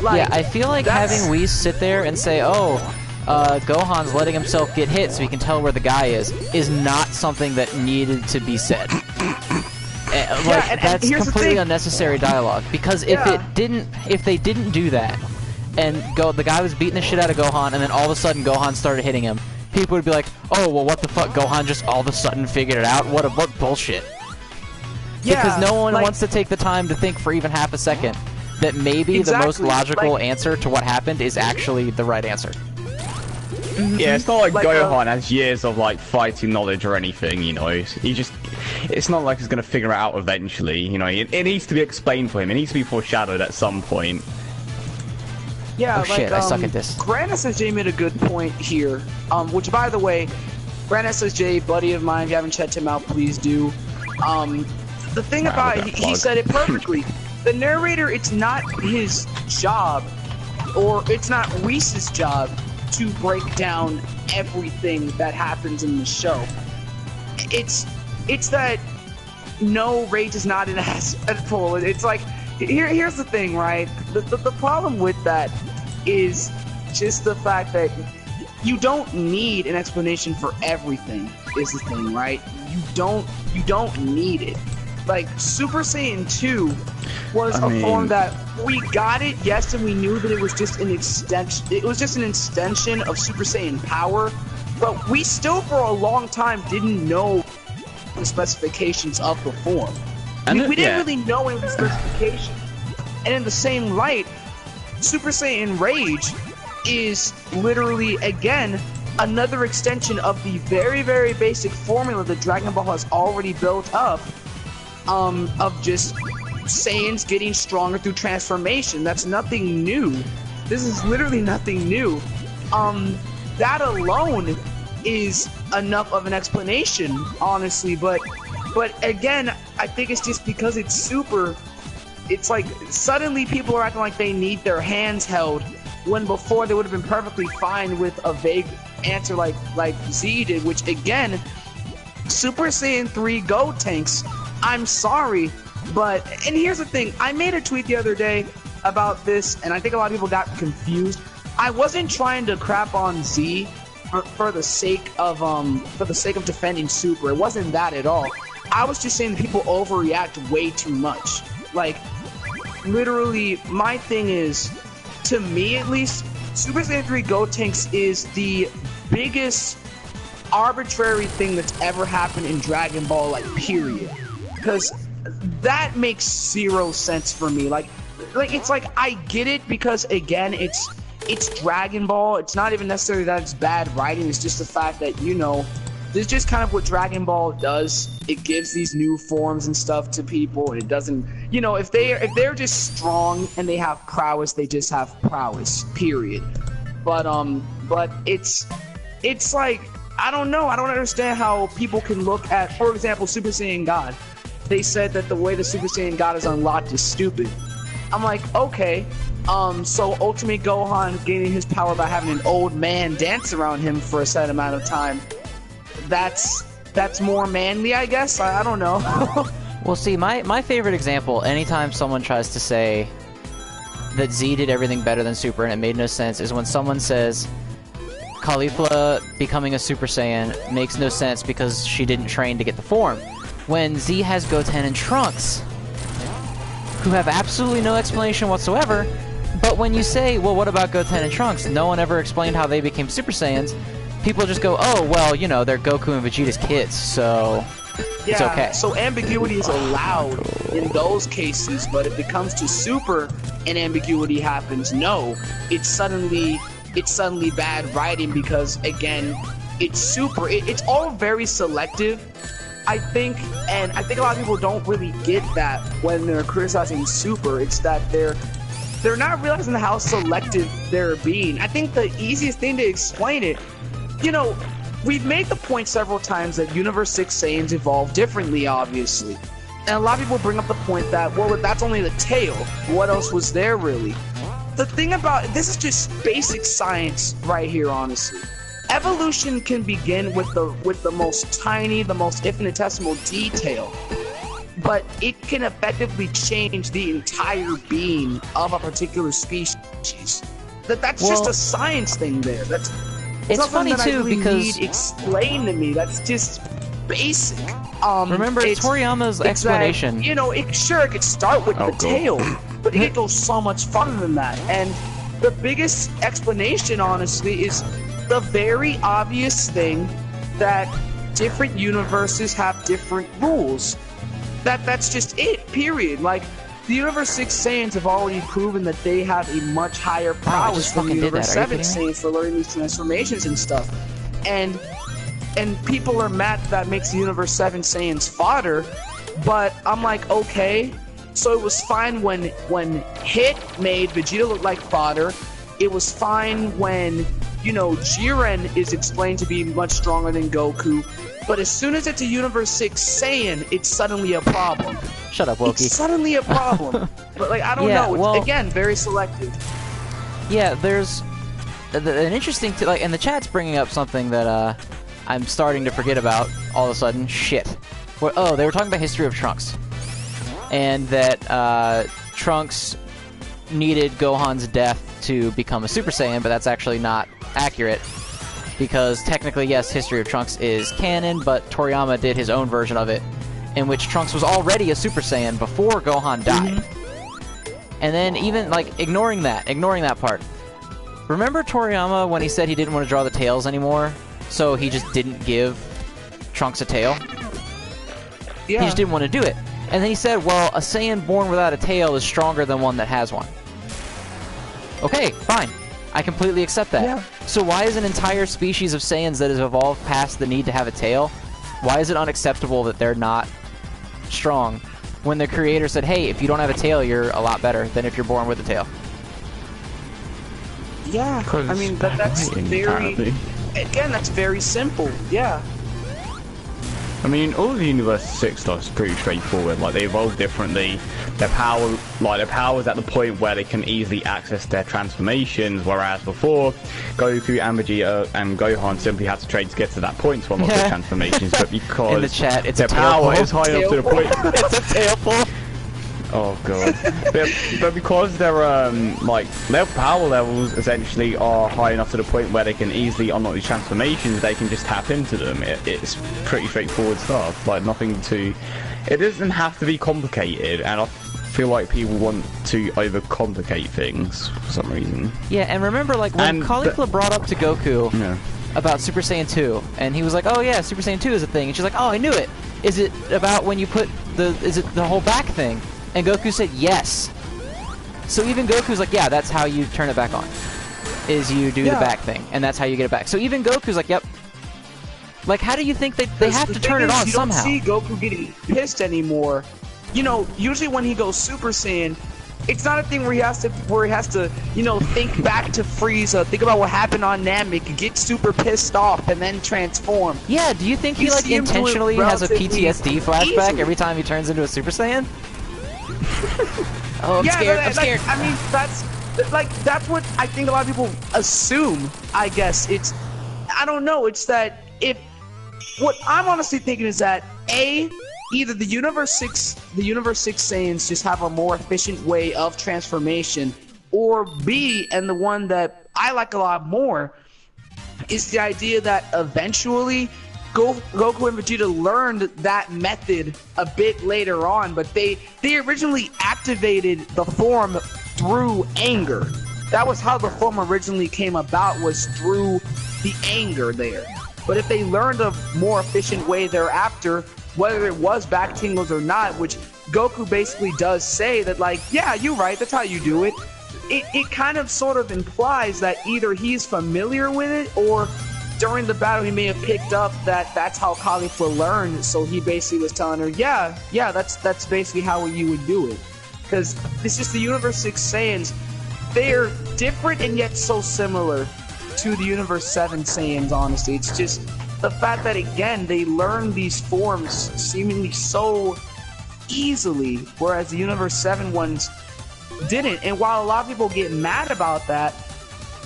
Like, yeah, I feel like having Whis sit there and say, oh, Gohan's letting himself get hit so he can tell where the guy is not something that needed to be said. That's completely unnecessary dialogue, because if they didn't do that, and the guy was beating the shit out of Gohan, and then all of a sudden Gohan started hitting him, people would be like, oh, well, what the fuck, Gohan just all of a sudden figured it out? What bullshit. Yeah, because no one wants to take the time to think for even half a second that maybe the most logical answer to what happened is actually the right answer. Yeah, it's not like Gohan has years of like fighting knowledge or anything, you know. It's not like he's gonna figure it out eventually, you know. It needs to be explained for him. It needs to be foreshadowed at some point. Yeah, oh shit, I suck at this. Grand SSJ made a good point here, which, by the way, Grand SSJ, buddy of mine, if you haven't checked him out, please do. The thing about it, he said it perfectly. The narrator, it's not his job, or it's not Whis' job to break down everything that happens in the show. It's that no, Rage is not an asshole. It's like, here's the thing, right? The problem with that is just the fact that you don't need an explanation for everything, is the thing, right? You don't need it. Like, Super Saiyan 2 was a form that we got it, yes, and we knew that it was just an extension. It was just an extension of Super Saiyan power, but we still, for a long time, didn't know the specifications of the form. We didn't really know any of the specifications. And in the same light, Super Saiyan Rage is literally, again, another extension of the very, very basic formula that Dragon Ball has already built up, of just Saiyans getting stronger through transformation. That's nothing new. This is literally nothing new. That alone is enough of an explanation, honestly, but again, I think it's just because it's Super, it's like suddenly people are acting like they need their hands held, when before they would have been perfectly fine with a vague answer like Z did, which again, Super Saiyan 3 Gotenks, I'm sorry, but, and here's the thing, I made a tweet the other day about this, and I think a lot of people got confused. I wasn't trying to crap on Z for the sake of defending Super. It wasn't that at all. I was just saying that people overreact way too much. Like, literally, my thing is, to me at least, Super Saiyan 3 Gotenks is the biggest arbitrary thing that's ever happened in Dragon Ball, like, period. Because that makes zero sense for me. Like it's like, I get it, because again, it's Dragon Ball. It's not even necessarily that it's bad writing. It's just the fact that, you know, this is just kind of what Dragon Ball does. It gives these new forms and stuff to people, and it doesn't, you know, if they're just strong and they have prowess, they just have prowess, period. But it's like, I don't know. I don't understand how people can look at, for example, Super Saiyan God. They said that the way the Super Saiyan God is unlocked is stupid. I'm like, okay, so Ultimate Gohan gaining his power by having an old man dance around him for a set amount of time, that's more manly, I guess? I don't know. Well, see, my favorite example, anytime someone tries to say that Z did everything better than Super and it made no sense, is when someone says Caulifla becoming a Super Saiyan makes no sense because she didn't train to get the form. When Z has Goten and Trunks, who have absolutely no explanation whatsoever, but when you say, well, what about Goten and Trunks? No one ever explained how they became Super Saiyans. people just go, oh, well, you know, they're Goku and Vegeta's kids, so it's okay. So ambiguity is allowed in those cases, but if it comes to Super and ambiguity happens, no, it's suddenly bad writing because, again, it's Super. It's all very selective, I think, and I think a lot of people don't really get that when they're criticizing Super. It's that they're not realizing how selective they're being. I think the easiest thing to explain it, you know, we've made the point several times that Universe 6 Saiyans evolve differently, obviously. And a lot of people bring up the point that, well, that's only the tail. What else was there, really? The thing about this is just basic science right here, honestly. Evolution can begin with the most tiny, the most infinitesimal detail, but it can effectively change the entire being of a particular species. That's just a science thing there. It's funny that too, I really because need explained to me. That's just basic. Remember Toriyama's explanation. That, you know, it could start with the tail, but it goes so much farther than that. And the biggest explanation, honestly, is the very obvious thing that different universes have different rules. That's just it, period. Like, the Universe 6 Saiyans have already proven that they have a much higher prowess than the Universe 7 Saiyans for learning these transformations and stuff. And people are mad that makes the Universe 7 Saiyans fodder, but I'm like, okay, so it was fine when Hit made Vegeta look like fodder. It was fine when, you know, Jiren is explained to be much stronger than Goku. But as soon as it's a Universe 6 Saiyan, it's suddenly a problem. Shut up, Loki. It's suddenly a problem. But, like, I don't know. It's, well, again, very selective. Yeah, there's an interesting... and the chat's bringing up something that I'm starting to forget about all of a sudden. Shit. Oh, they were talking about history of Trunks. And that Trunks needed Gohan's death to become a Super Saiyan, but that's actually not accurate. Because technically, yes, History of Trunks is canon, but Toriyama did his own version of it, in which Trunks was already a Super Saiyan before Gohan died. And then even, like, ignoring that part. Remember Toriyama when he said he didn't want to draw the tails anymore, so he just didn't give Trunks a tail? Yeah. He just didn't want to do it. And then he said, well, a Saiyan born without a tail is stronger than one that has one. Okay, fine. I completely accept that. Yeah. So why is an entire species of Saiyans that has evolved past the need to have a tail, why is it unacceptable that they're not strong when the creator said, hey, if you don't have a tail, you're a lot better than if you're born with a tail? Yeah, I mean, that's very... Again, that's very simple, yeah. I mean, all of the Universe 6 stuff is pretty straightforward. Like, they evolve differently. Their power's at the point where they can easily access their transformations, whereas before, Goku and Vegeta and Gohan simply had to train to get to that point to unlock their transformations. But because in the chat, it's their power is high enough to the point, it's a tail pull. Oh god! but because their their power levels essentially are high enough to the point where they can easily unlock these transformations, they can just tap into them. It's pretty straightforward stuff. Like, nothing to. It doesn't have to be complicated, and I feel like people want to overcomplicate things for some reason. Yeah, and remember, like, when Caulifla brought up to Goku about Super Saiyan 2, and he was like, oh yeah, Super Saiyan 2 is a thing, and she's like, oh, I knew it. Is it about when you put is it the whole back thing? And Goku said yes. So even Goku's like, yeah, that's how you turn it back on. Is you do the back thing, and that's how you get it back. So even Goku's like, yep. Like, how do you think they have to turn it on somehow? You don't see Goku getting pissed anymore. You know, usually when he goes Super Saiyan, it's not a thing where he has to, you know, think back to Frieza, think about what happened on Namek, get super pissed off, and then transform. Yeah, do you think he, like, intentionally has a PTSD flashback every time he turns into a Super Saiyan? Oh, I'm scared. I'm scared. I mean, that's what I think a lot of people assume. I guess I don't know. It's that what I'm honestly thinking is that either the Universe 6 Saiyans just have a more efficient way of transformation, or B, and the one that I like a lot more, is the idea that eventually Goku and Vegeta learned that method a bit later on, but they originally activated the form through anger. That was how the form originally came about, was through the anger there. But if they learned a more efficient way thereafter, whether it was back tingles or not, which Goku basically does say that, like, yeah, you're right, that's how you do it. It kind of sort of implies that either he's familiar with it, or during the battle he may have picked up that that's how Caulifla learned, so he basically was telling her, yeah, that's basically how you would do it. Because it's just the Universe 6 Saiyans, they're different and yet so similar to the Universe 7 Saiyans, honestly. It's just the fact that, again, they learn these forms seemingly so easily, whereas the Universe 7 ones didn't. And while a lot of people get mad about that,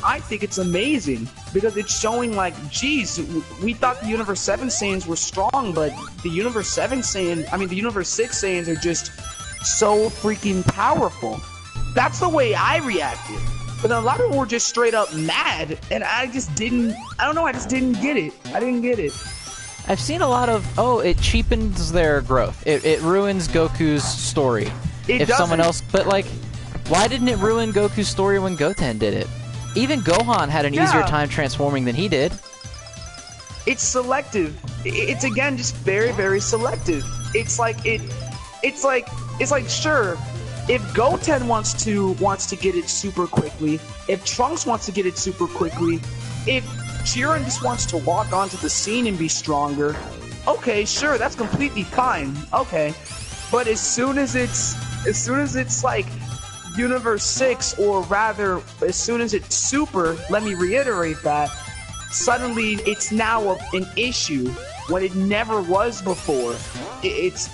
I think it's amazing because it's showing, like, geez, we thought the Universe 7 Saiyans were strong, but the Universe 7 Saiyans, I mean, the Universe 6 Saiyans are just so freaking powerful. That's the way I reacted. But then a lot of people were just straight up mad, and I just didn't get it. I didn't get it. I've seen a lot of, it cheapens their growth. It ruins Goku's story. It if doesn't. Someone else, but like, why didn't it ruin Goku's story when Goten did it? Even Gohan had an easier time transforming than he did. It's selective. It's, again, just very, very selective. It's like sure, if Goten wants to get it super quickly, if Trunks wants to get it super quickly, if Jiren just wants to walk onto the scene and be stronger, okay, sure, that's completely fine. Okay. But as soon as it's like Universe 6, or rather, as soon as it's Super, let me reiterate that, suddenly it's now an issue when it never was before. It's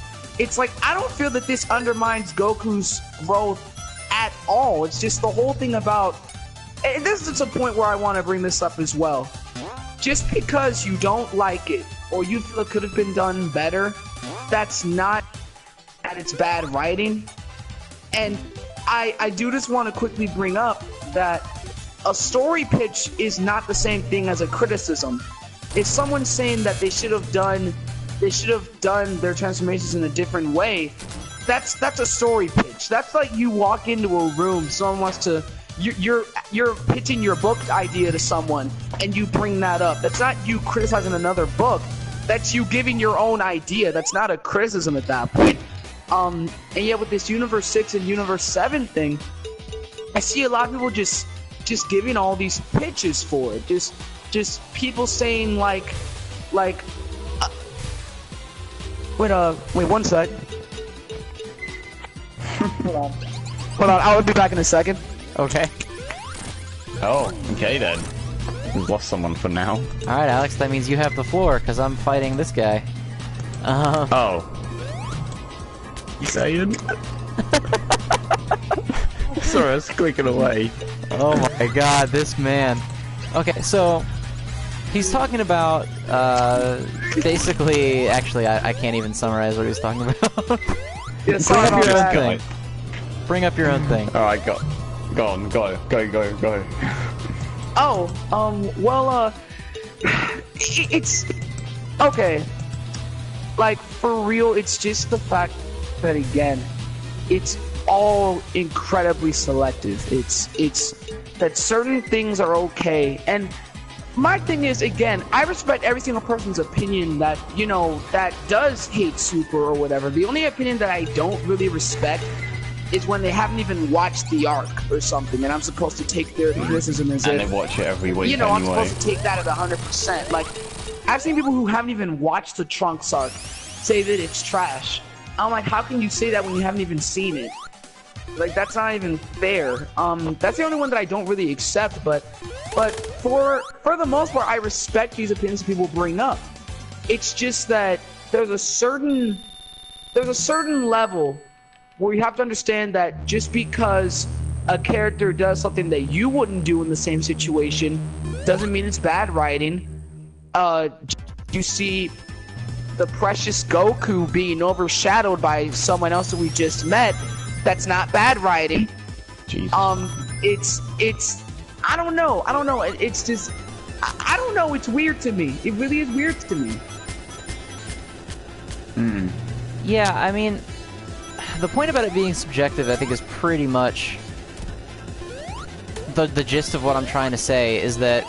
like, I don't feel that this undermines Goku's growth at all. It's just the whole thing about, and this is a point where I want to bring this up as well. Just because you don't like it, or you feel it could have been done better, that's not that it's bad writing. And I do just want to quickly bring up that a story pitch is not the same thing as a criticism. If someone's saying that they should have done their transformations in a different way, that's a story pitch. That's like you walk into a room, someone wants to, you're pitching your book idea to someone, and you bring that up. That's not you criticizing another book. That's you giving your own idea. That's not a criticism at that point. And yet with this Universe 6 and Universe 7 thing, I see a lot of people just giving all these pitches for it. Just people saying like wait, one sec. Hold on, I'll be back in a second. Okay. Oh, okay then. We've lost someone for now. Alright, Alex, that means you have the floor, because I'm fighting this guy. Oh. You saying? Sorry, I was clicking away. Oh my god, this man. Okay, so he's talking about, basically, actually, I can't even summarize what he's talking about. Yeah, Bring up your own thing. Bring up your own thing. Alright, go on, go. Oh, it's okay. Like, for real, it's just the fact that, again, it's all incredibly selective. It's that certain things are okay, and my thing is, again, I respect every single person's opinion that, you know, that does hate Super or whatever. The only opinion that I don't really respect is when they haven't even watched the arc or something, and I'm supposed to take their criticism as and if, they watch it every week, you know, anyway. I'm supposed to take that at 100%. Like, I've seen people who haven't even watched the Trunks arc say that it's trash. I'm like, how can you say that when you haven't even seen it? Like, that's not even fair. That's the only one that I don't really accept, but for the most part, I respect these opinions people bring up. It's just that there's a certain level where you have to understand that just because a character does something that you wouldn't do in the same situation doesn't mean it's bad writing. You see the precious Goku being overshadowed by someone else that we just met. That's not bad writing. Jesus. It's I don't know. It's just I don't know. It's weird to me. It really is weird to me. Yeah, I mean, the point about it being subjective, I think, is pretty much the gist of what I'm trying to say, is that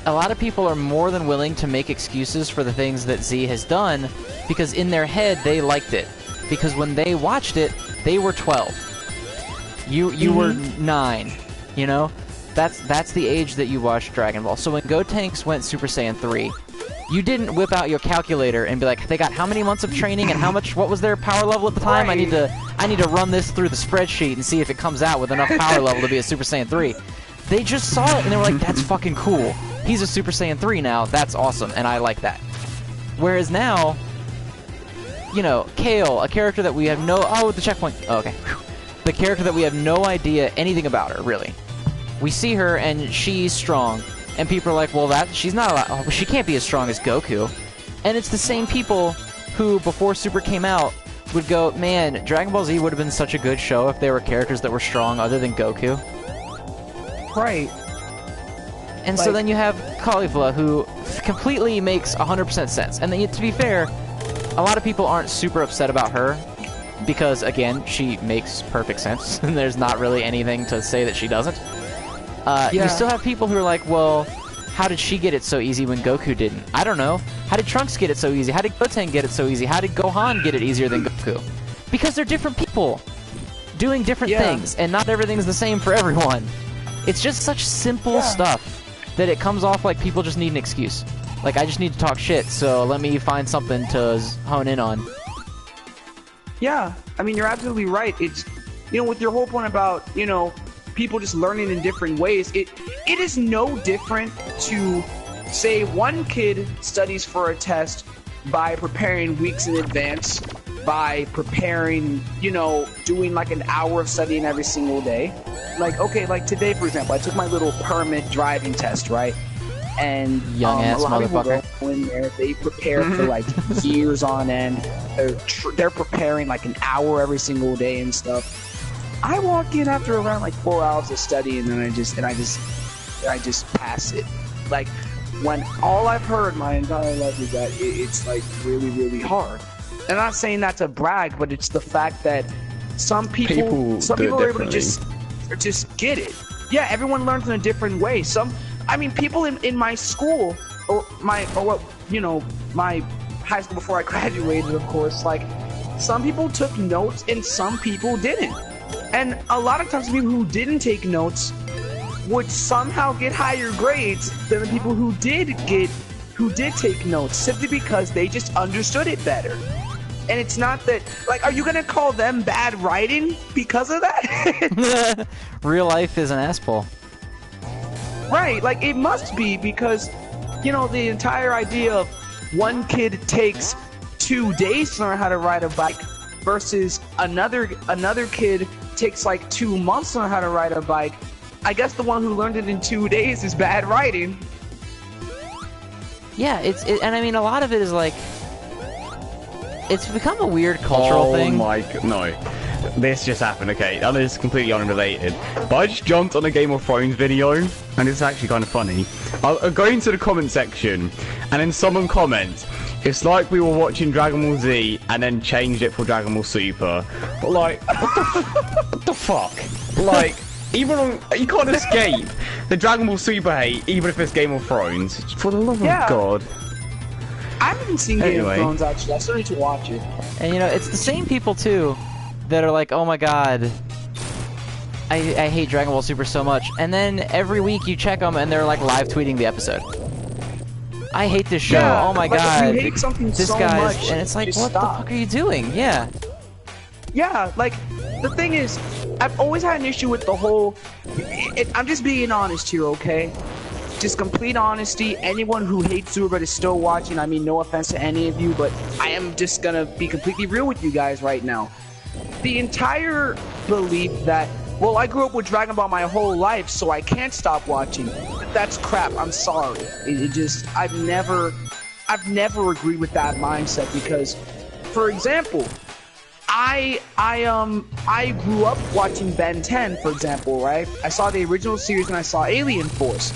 a lot of people are more than willing to make excuses for the things that Z has done because in their head they liked it. Because when they watched it, they were 12. You were 9, you know? That's the age that you watched Dragon Ball. So when Gotenks went Super Saiyan 3, you didn't whip out your calculator and be like, they got how many months of training and what was their power level at the time? Right. I need to run this through the spreadsheet and see if it comes out with enough power level to be a Super Saiyan 3. They just saw it and they were like, that's fucking cool. He's a Super Saiyan 3 now. That's awesome, and I like that. Whereas now, you know, Kale, a character that we have no... Oh, the checkpoint. Oh, okay. Whew. The character that we have no idea anything about her, really. We see her, and she's strong. And people are like, well, she's not allowed... she can't be as strong as Goku. And it's the same people who, before Super came out, would go, man, Dragon Ball Z would have been such a good show if there were characters that were strong other than Goku. Right. And so then you have Caulifla, who completely makes 100% sense. And then, to be fair, a lot of people aren't super upset about her, because, again, she makes perfect sense, and there's not really anything to say that she doesn't. You still have people who are like, well, how did she get it so easy when Goku didn't? I don't know. How did Trunks get it so easy? How did Goten get it so easy? How did Gohan get it easier than Goku? Because they're different people doing different things, and not everything's the same for everyone. It's just such simple stuff that it comes off like people just need an excuse. Like, I just need to talk shit, so let me find something to hone in on. Yeah, I mean, you're absolutely right. It's, you know, with your whole point about, you know, people just learning in different ways, it is no different to say one kid studies for a test by preparing weeks in advance, by preparing, you know, doing like an hour of studying every single day. Like, okay, like today, for example, I took my little permit driving test, right? And young-ass a lot of motherfucker. people go in there, they prepare for like years on end. They're preparing like an hour every single day and stuff. I walk in after around like 4 hours of study, and then I just pass it. Like, when all I've heard my entire life is that it's like really, really hard. And I'm not saying that to brag, but it's the fact that some people are able to just get it. Yeah, everyone learns in a different way. People in my school or my high school before I graduated, of course, like, some people took notes and some people didn't. And a lot of times the people who didn't take notes would somehow get higher grades than the people who did take notes, simply because they just understood it better. And it's not that, like, are you gonna call them bad writing because of that? Real life is an asshole. Right, like, it must be, because, you know, the entire idea of one kid takes 2 days to learn how to ride a bike versus another kid takes like 2 months to learn how to ride a bike. I guess the one who learned it in 2 days is bad writing. Yeah, and I mean, a lot of it is like, it's become a weird cultural thing. Oh my god, no. This just happened, okay, and it's completely unrelated. But I just jumped on a Game of Thrones video, and it's actually kind of funny. I'll go into the comment section, and then someone comments, it's like we were watching Dragon Ball Z, and then changed it for Dragon Ball Super. But like, what the fuck? Like, you can't escape the Dragon Ball Super hate, even if it's Game of Thrones. For the love of God. I haven't seen Game of Thrones, actually. I still need to watch it. And you know, it's the same people too that are like, oh my god, I hate Dragon Ball Super so much. And then every week you check them and they're like live tweeting the episode. I hate this show. Yeah, oh my like, god. if you hate something this so guy's much, and it's like, just what stop. the fuck are you doing? Yeah. Yeah, like, the thing is, I've always had an issue with the whole... I'm just being honest here, okay? Just complete honesty. Anyone who hates Super but is still watching, I mean, no offense to any of you, but I am just gonna be completely real with you guys right now. The entire belief that, well, I grew up with Dragon Ball my whole life, so I can't stop watching. That's crap. I'm sorry. I've never agreed with that mindset, because, for example, I grew up watching Ben 10, for example, right? I saw the original series and I saw Alien Force.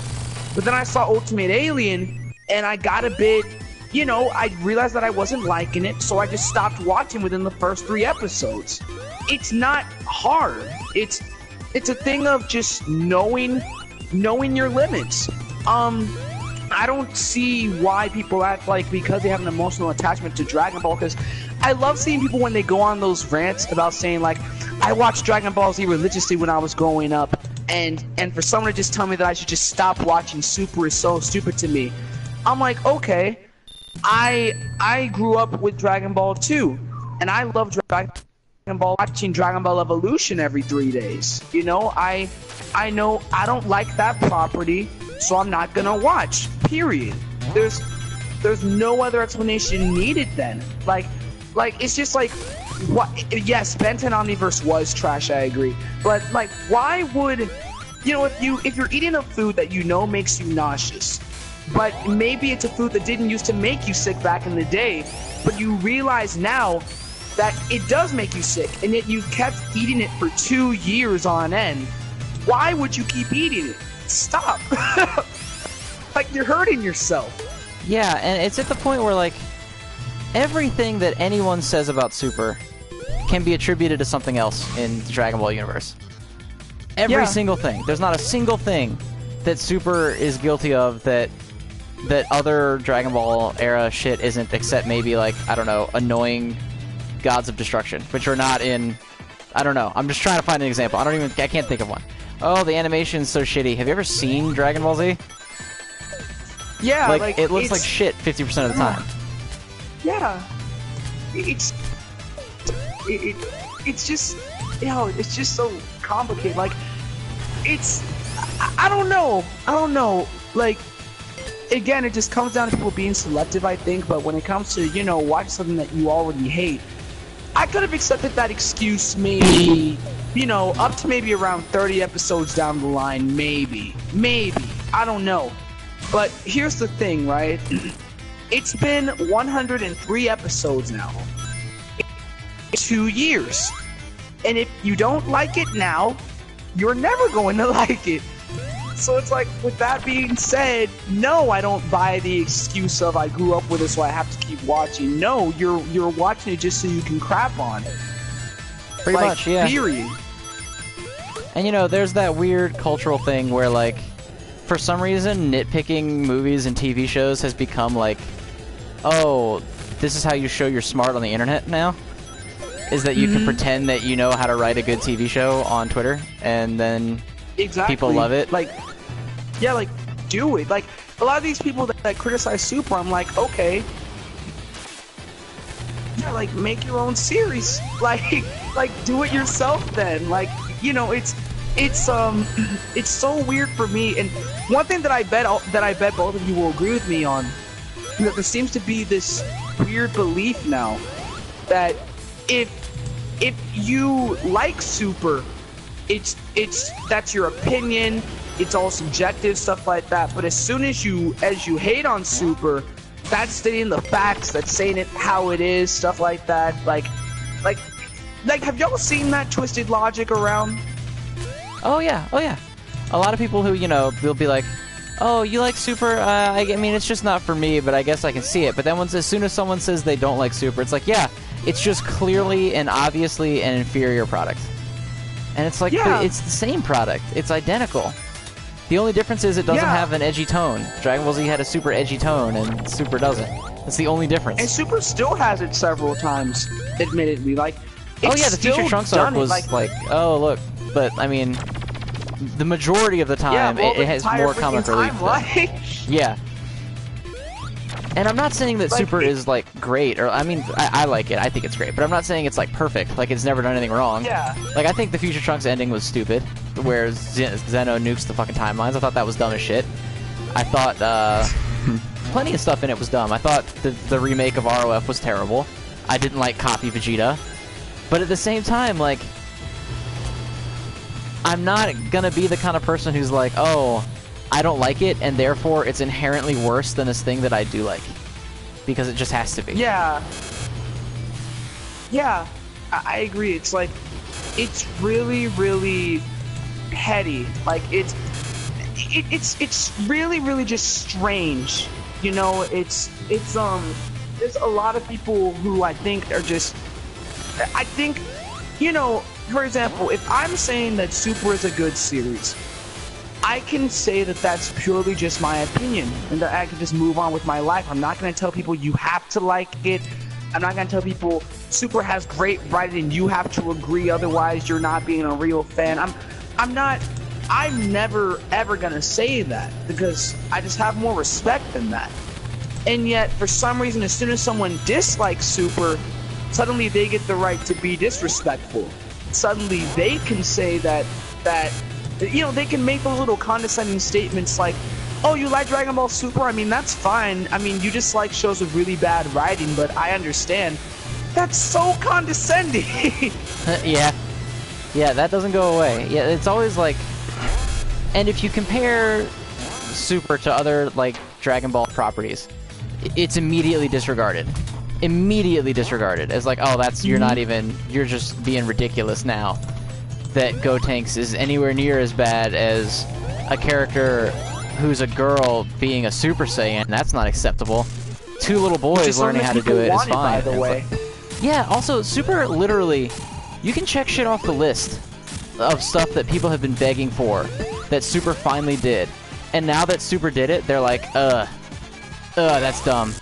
But then I saw Ultimate Alien, and I got a bit, you know, I realized that I wasn't liking it, so I just stopped watching within the first 3 episodes. It's not hard. It's a thing of just knowing your limits. I don't see why people act like because they have an emotional attachment to Dragon Ball, because I love seeing people when they go on those rants about saying like, I watched Dragon Ball Z religiously when I was growing up, and for someone to just tell me that I should just stop watching Super is so stupid to me. I'm like, okay, I grew up with Dragon Ball too, and I love Dragon Ball, watching Dragon Ball Evolution every 3 days. You know, I know I don't like that property, so I'm not gonna watch. Period. There's no other explanation needed then. Like it's just like, what? Yes, Ben 10 Omniverse was trash. I agree, but like, why would, you know, if you're eating a food that you know makes you nauseous, but maybe it's a food that didn't used to make you sick back in the day, but you realize now that it does make you sick, and yet you've kept eating it for 2 years on end. Why would you keep eating it? Stop. Like, you're hurting yourself. Yeah, and it's at the point where, like, everything that anyone says about Super can be attributed to something else in the Dragon Ball universe. Every single thing. There's not a single thing that Super is guilty of that other Dragon Ball era shit isn't, except maybe, like, I don't know, annoying gods of destruction, which are not in... I don't know. I'm just trying to find an example. I can't think of one. Oh, the animation's so shitty. Have you ever seen Dragon Ball Z? Yeah, like it looks like shit 50% of the time. Yeah. It's just, you know, it's just so complicated. Like, it's... I don't know. Like, again, it just comes down to people being selective, I think, but when it comes to, you know, watch something that you already hate, I could have accepted that excuse maybe, you know, up to maybe around 30 episodes down the line, maybe. I don't know. But here's the thing, right? It's been 103 episodes now. 2 years. And if you don't like it now, you're never going to like it. So it's like, with that being said, no, I don't buy the excuse of I grew up with it, so I have to keep watching. No, you're watching it just so you can crap on it. Pretty much, yeah. Period. And you know, there's that weird cultural thing where, like, for some reason, nitpicking movies and TV shows has become like, oh, this is how you show you're smart on the internet now? Is that you can pretend that you know how to write a good TV show on Twitter, and then people love it? Like, yeah, like, do it. Like, a lot of these people that criticize Super, I'm like, okay, yeah, like, make your own series. Like, do it yourself then. Like, you know, it's so weird for me. And one thing that I bet both of you will agree with me on, that there seems to be this weird belief now that if you like Super, it's that's your opinion, it's all subjective, stuff like that. But as soon as you hate on Super, that's stating the facts, that's saying it how it is, stuff like that. Like have y'all seen that twisted logic around? Oh yeah. A lot of people who, you know, they'll be like, oh, you like Super? I mean, it's just not for me, but I guess I can see it. But then as soon as someone says they don't like Super, it's like, yeah, it's just clearly and obviously an inferior product. And it's like, it's the same product. It's identical. The only difference is it doesn't have an edgy tone. Dragon Ball Z had a super edgy tone, and Super doesn't. That's the only difference. And Super still has it several times, admittedly. Like, oh yeah, the Future Trunks arc was like, oh look, but I mean, the majority of the time it has more comic relief. Yeah. And I'm not saying that Super is, like, great, or, I mean, I like it, I think it's great, but I'm not saying it's, like, perfect, like, it's never done anything wrong. Yeah. Like, I think the Future Trunks ending was stupid, where Zeno nukes the fucking timelines. I thought that was dumb as shit. I thought, plenty of stuff in it was dumb. I thought the remake of ROF was terrible. I didn't like Copy Vegeta. But at the same time, like, I'm not gonna be the kind of person who's like, oh, I don't like it, and therefore it's inherently worse than this thing that I do like. Because it just has to be. Yeah. Yeah, I agree. It's like, it's really, really petty. Like, it's really, really just strange. You know, there's a lot of people who I think are just, I think, you know, for example, if I'm saying that Super is a good series, I can say that that's purely just my opinion, and that I can just move on with my life. I'm not going to tell people you have to like it. I'm not going to tell people Super has great writing and you have to agree, otherwise you're not being a real fan. I'm never ever going to say that, because I just have more respect than that. And yet, for some reason, as soon as someone dislikes Super, suddenly they get the right to be disrespectful. Suddenly they can say that you know, they can make those little condescending statements like, oh, you like Dragon Ball Super? I mean, that's fine. I mean, you just like shows with really bad writing, but I understand. That's so condescending. Yeah, that doesn't go away. Yeah, it's always like, and if you compare Super to other like Dragon Ball properties, it's immediately disregarded. Immediately disregarded as like, oh, that's, you're not even, you're just being ridiculous now that Gotenks is anywhere near as bad as a character who's a girl being a Super Saiyan. That's not acceptable. Two little boys learning how to do it is fine. By the way. Yeah, also, Super literally, you can check shit off the list of stuff that people have been begging for that Super finally did. And now that Super did it, they're like, that's dumb.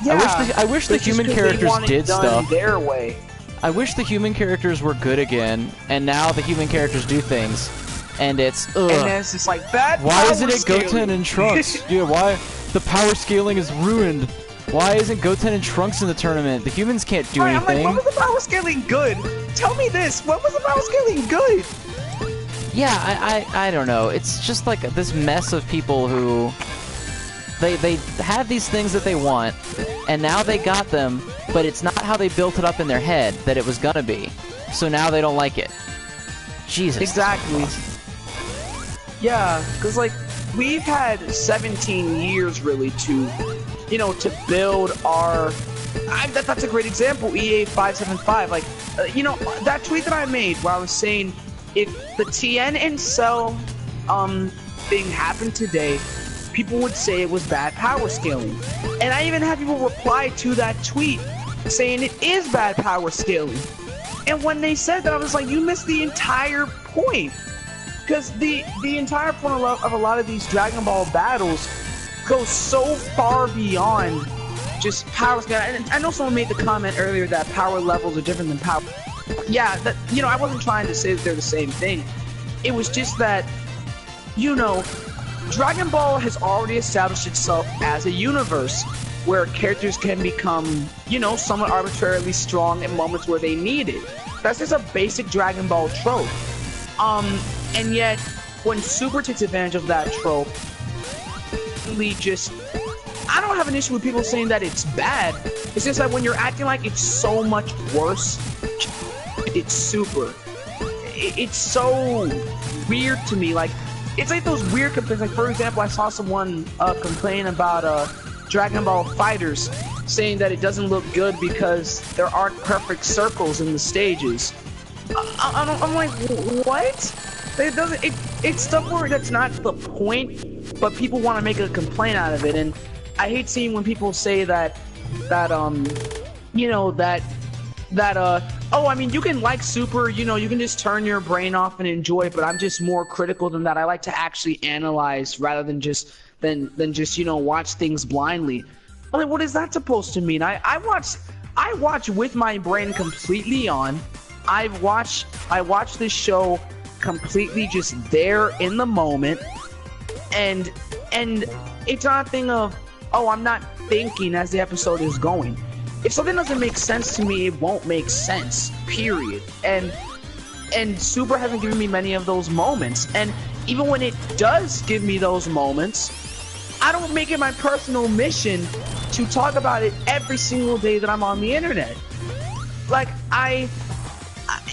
Yeah, I wish the human characters did stuff their way. I wish the human characters were good again, and now the human characters do things, and it's ugh. And then it's just like that. Why isn't it Goten and Trunks? Yeah, why? The power scaling is ruined. Why isn't Goten and Trunks in the tournament? The humans can't do anything. I'm like, when was the power scaling good? Tell me this. When was the power scaling good? Yeah, I don't know. It's just like this mess of people who they have these things that they want, and now they got them, but it's not how they built it up in their head that it was gonna be. So now they don't like it. Jesus. Exactly. Yeah, because like we've had 17 years really to, you know, to build our. That's a great example. EA 575. Like, you know, that tweet that I made where I was saying if the Tien and Cell thing happened today, people would say it was bad power scaling. And I even had people reply to that tweet saying it is bad power scaling. And when they said that, I was like, you missed the entire point. Because the entire point of a lot of these Dragon Ball battles goes so far beyond just power scaling. And I know someone made the comment earlier that power levels are different than power. Yeah, that, you know, I wasn't trying to say that they're the same thing. It was just that, you know, Dragon Ball has already established itself as a universe where characters can become, you know, somewhat arbitrarily strong in moments where they need it. That's just a basic Dragon Ball trope. And yet, when Super takes advantage of that trope, really just, I don't have an issue with people saying that it's bad. It's just that when you're acting like it's so much worse, it's Super. It's so weird to me. Like, it's like those weird complaints. Like, for example, I saw someone complain about Dragon Ball FighterZ, saying that it doesn't look good because there aren't perfect circles in the stages. I'm like, what? It doesn't. It's stuff where that's not the point, but people want to make a complaint out of it, and I hate seeing when people say that you know, oh, I mean, you can like Super, you know, you can just turn your brain off and enjoy it, but I'm just more critical than that. I like to actually analyze rather than just you know, watch things blindly. I mean, what is that supposed to mean? I watch with my brain completely on. I watch this show completely just there in the moment, and it's not a thing of, oh, I'm not thinking as the episode is going. If something doesn't make sense to me, it won't make sense, period. And Super hasn't given me many of those moments. And even when it does give me those moments, I don't make it my personal mission to talk about it every single day that I'm on the internet. Like,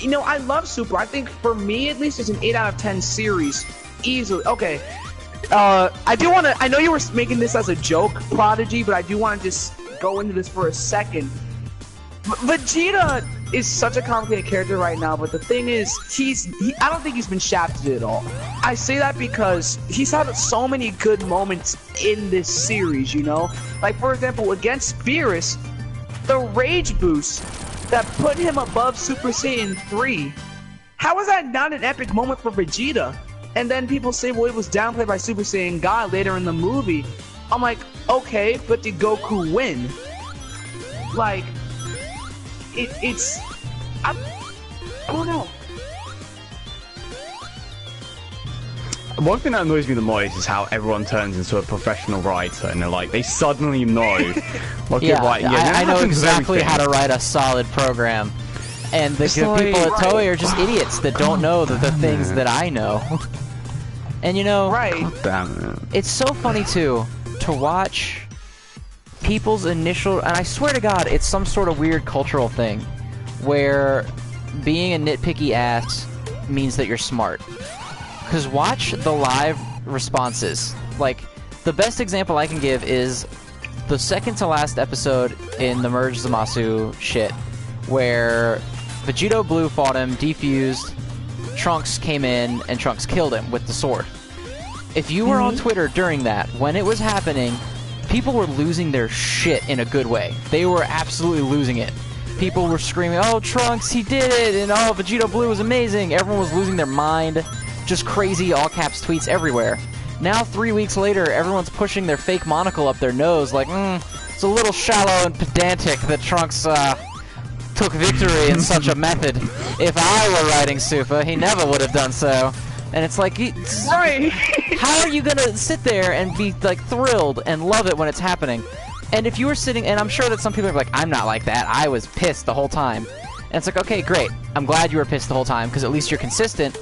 you know, I love Super. I think for me, at least, it's an 8 out of 10 series. Easily. Okay. I know you were making this as a joke, Prodigy, but I do want to just go into this for a second. Vegeta is such a complicated character right now, but the thing is, I don't think he's been shafted at all. I say that because he's had so many good moments in this series, you know? Like, for example, against Beerus, the Rage Boost that put him above Super Saiyan 3. How is that not an epic moment for Vegeta? And then people say, well, it was downplayed by Super Saiyan God later in the movie. I'm like, okay, but did Goku win? Like, it's... I don't know. One thing that annoys me the most is how everyone turns into a professional writer, and they're like, they suddenly know. I know exactly how to write a solid program. And the people at Toei are just idiots that don't know the things that I know. And you know, damn it. It's so funny too to watch people's initial, and I swear to God, it's some sort of weird cultural thing where being a nitpicky ass means that you're smart. Because watch the live responses. Like, the best example I can give is the second to last episode in the Merge Zamasu shit, where Vegito Blue fought him, defused, Trunks came in, and Trunks killed him with the sword. If you were on Twitter during that, when it was happening, people were losing their shit in a good way. They were absolutely losing it. People were screaming, oh, Trunks, he did it, and oh, Vegito Blue was amazing. Everyone was losing their mind. Just crazy all-caps tweets everywhere. Now, 3 weeks later, everyone's pushing their fake monocle up their nose like, it's a little shallow and pedantic that Trunks, took victory in such a method. If I were writing Supa, he never would have done so. And it's like, how are you gonna sit there and be, like, thrilled and love it when it's happening? And if you were sitting, and I'm sure that some people are like, I'm not like that, I was pissed the whole time. And it's like, okay, great, I'm glad you were pissed the whole time, because at least you're consistent.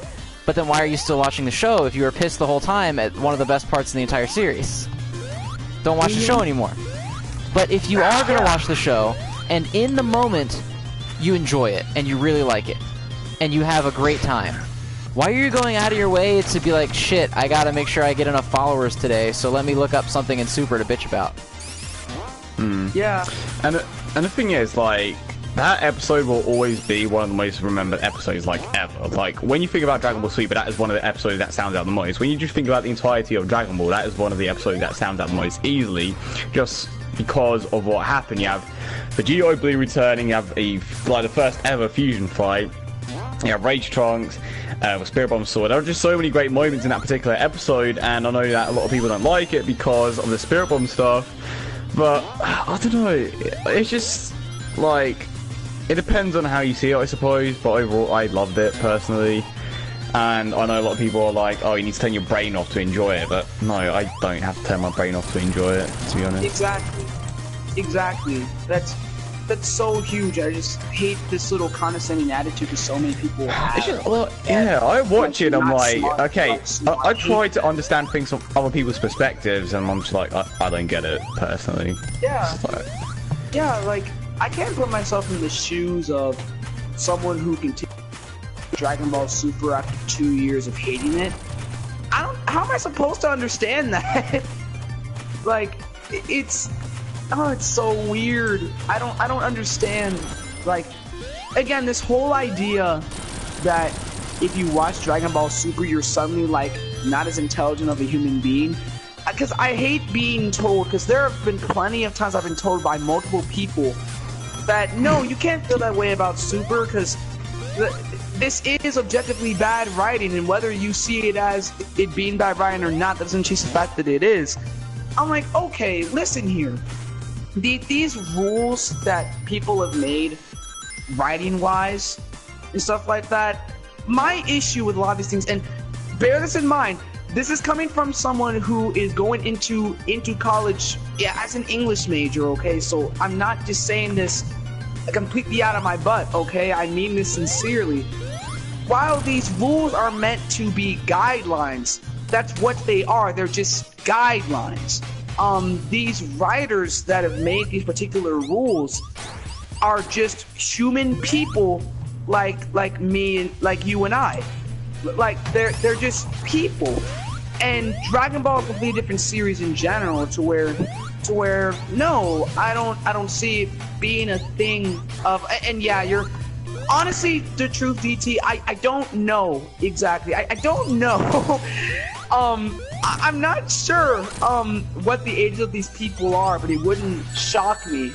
But then why are you still watching the show if you were pissed the whole time at one of the best parts in the entire series? Don't watch the show anymore. But if you are going to watch the show, and in the moment, you enjoy it, and you really like it, and you have a great time, why are you going out of your way to be like, shit, I gotta make sure I get enough followers today, so let me look up something in Super to bitch about? Yeah. And the thing is, like, that episode will always be one of the most remembered episodes, like, ever. Like, when you think about Dragon Ball Super, that is one of the episodes that sounds out the most. When you just think about the entirety of Dragon Ball, that is one of the episodes that sounds out the most easily, just because of what happened. You have Vegito Blue returning, you have the first ever fusion fight, you have Rage Trunks, with Spirit Bomb Sword. There are just so many great moments in that particular episode, and I know that a lot of people don't like it because of the Spirit Bomb stuff, but, I don't know, it's just, like... It depends on how you see it, I suppose, but overall, I loved it, personally. And I know a lot of people are like, oh, you need to turn your brain off to enjoy it, but no, I don't have to turn my brain off to enjoy it, to be honest. Exactly. That's so huge. I just hate this little condescending attitude that so many people have. It's just, well, yeah, I watch it, I'm like, okay, I try to understand things from other people's perspectives, and I'm just like, I don't get it, personally. Yeah. Like, I can't put myself in the shoes of someone who continues Dragon Ball Super after 2 years of hating it. How am I supposed to understand that? Like, it's so weird. I don't understand. Like, again, this whole idea that if you watch Dragon Ball Super, you're suddenly, like, not as intelligent of a human being. Because I hate being told, because there have been plenty of times I've been told by multiple people that, no, you can't feel that way about Super, because this is objectively bad writing, and whether you see it as it being bad writing or not, that doesn't change the fact that it is. I'm like, okay, listen here. These rules that people have made, writing-wise, and stuff like that, my issue with a lot of these things, and bear this in mind, this is coming from someone who is going into college, as an English major, okay? So I'm not just saying this completely out of my butt, okay? I mean this sincerely. While these rules are meant to be guidelines, that's what they are. They're just guidelines. These writers that have made these particular rules are just human people like me and like you and I. Like, they're just people. And Dragon Ball is a completely different series in general, to where no, I don't see it being a thing of, and yeah, you're honestly, the truth, DT, I don't know exactly. I don't know. I'm not sure what the ages of these people are, but it wouldn't shock me.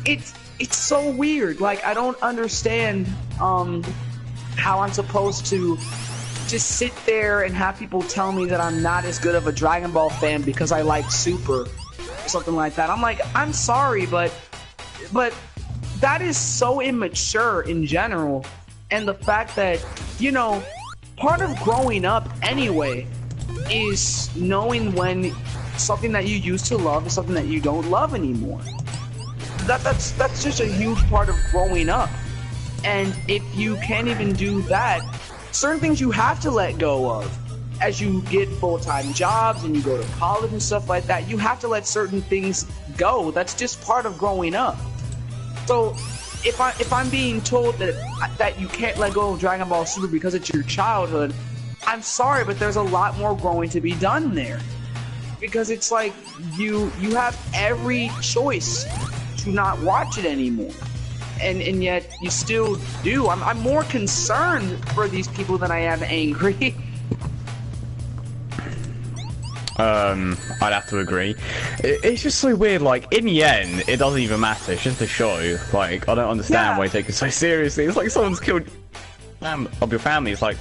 It's so weird. Like, I don't understand how I'm supposed to just sit there and have people tell me that I'm not as good of a Dragon Ball fan because I like Super or something like that. I'm like, I'm sorry, but that is so immature in general. And the fact that, you know, part of growing up anyway is knowing when something that you used to love is something that you don't love anymore. That's just a huge part of growing up. And if you can't even do that, certain things you have to let go of. As you get full-time jobs and you go to college and stuff like that, you have to let certain things go. That's just part of growing up. So if I'm being told that you can't let go of Dragon Ball Super because it's your childhood, I'm sorry, but there's a lot more growing to be done there. Because it's like you have every choice to not watch it anymore. And yet you still do. I'm more concerned for these people than I am angry. I'd have to agree. It's just so weird, like, in the end, it doesn't even matter, it's just a show. Like, I don't understand why you take it so seriously. It's like someone's killed of your family. It's like,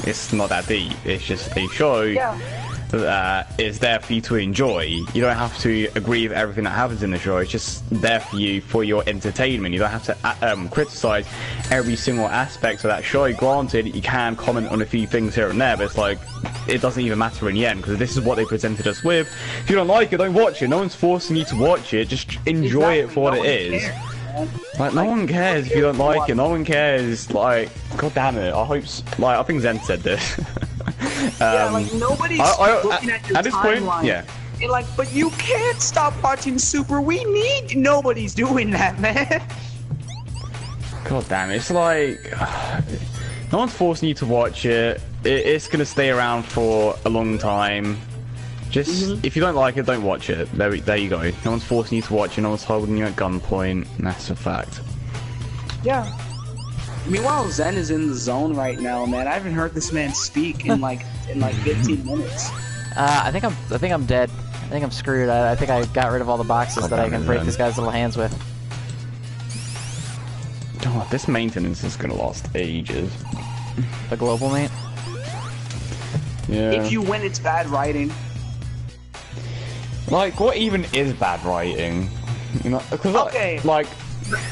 it's not that deep. It's just a show that is there for you to enjoy. You don't have to agree with everything that happens in the show. It's just there for you for your entertainment. You don't have to criticize every single aspect of that show. Granted, you can comment on a few things here and there, but it's like, it doesn't even matter in the end, because this is what they presented us with. If you don't like it, don't watch it. No one's forcing you to watch it. Just enjoy it for what it is. Like, no one cares if you don't like it. No one cares. Like, god damn it. I think Zen said this. Like, nobody's looking at your this point, timeline. And like, but you can't stop watching Super. Nobody's doing that, man. God damn it. It's like, no one's forcing you to watch it. It's gonna stay around for a long time. Just, if you don't like it, don't watch it. There you go. No one's forcing you to watch it. No one's holding you at gunpoint. And that's a fact. Yeah. Meanwhile, Zen is in the zone right now, man. I haven't heard this man speak in like 15 minutes. I think I'm dead. I think I'm screwed. I think I got rid of all the boxes that I can break this guy's little hands with. Oh, this maintenance is gonna last ages. The global mate? Yeah. If you win, it's bad writing. Like, what even is bad writing? You know, because like,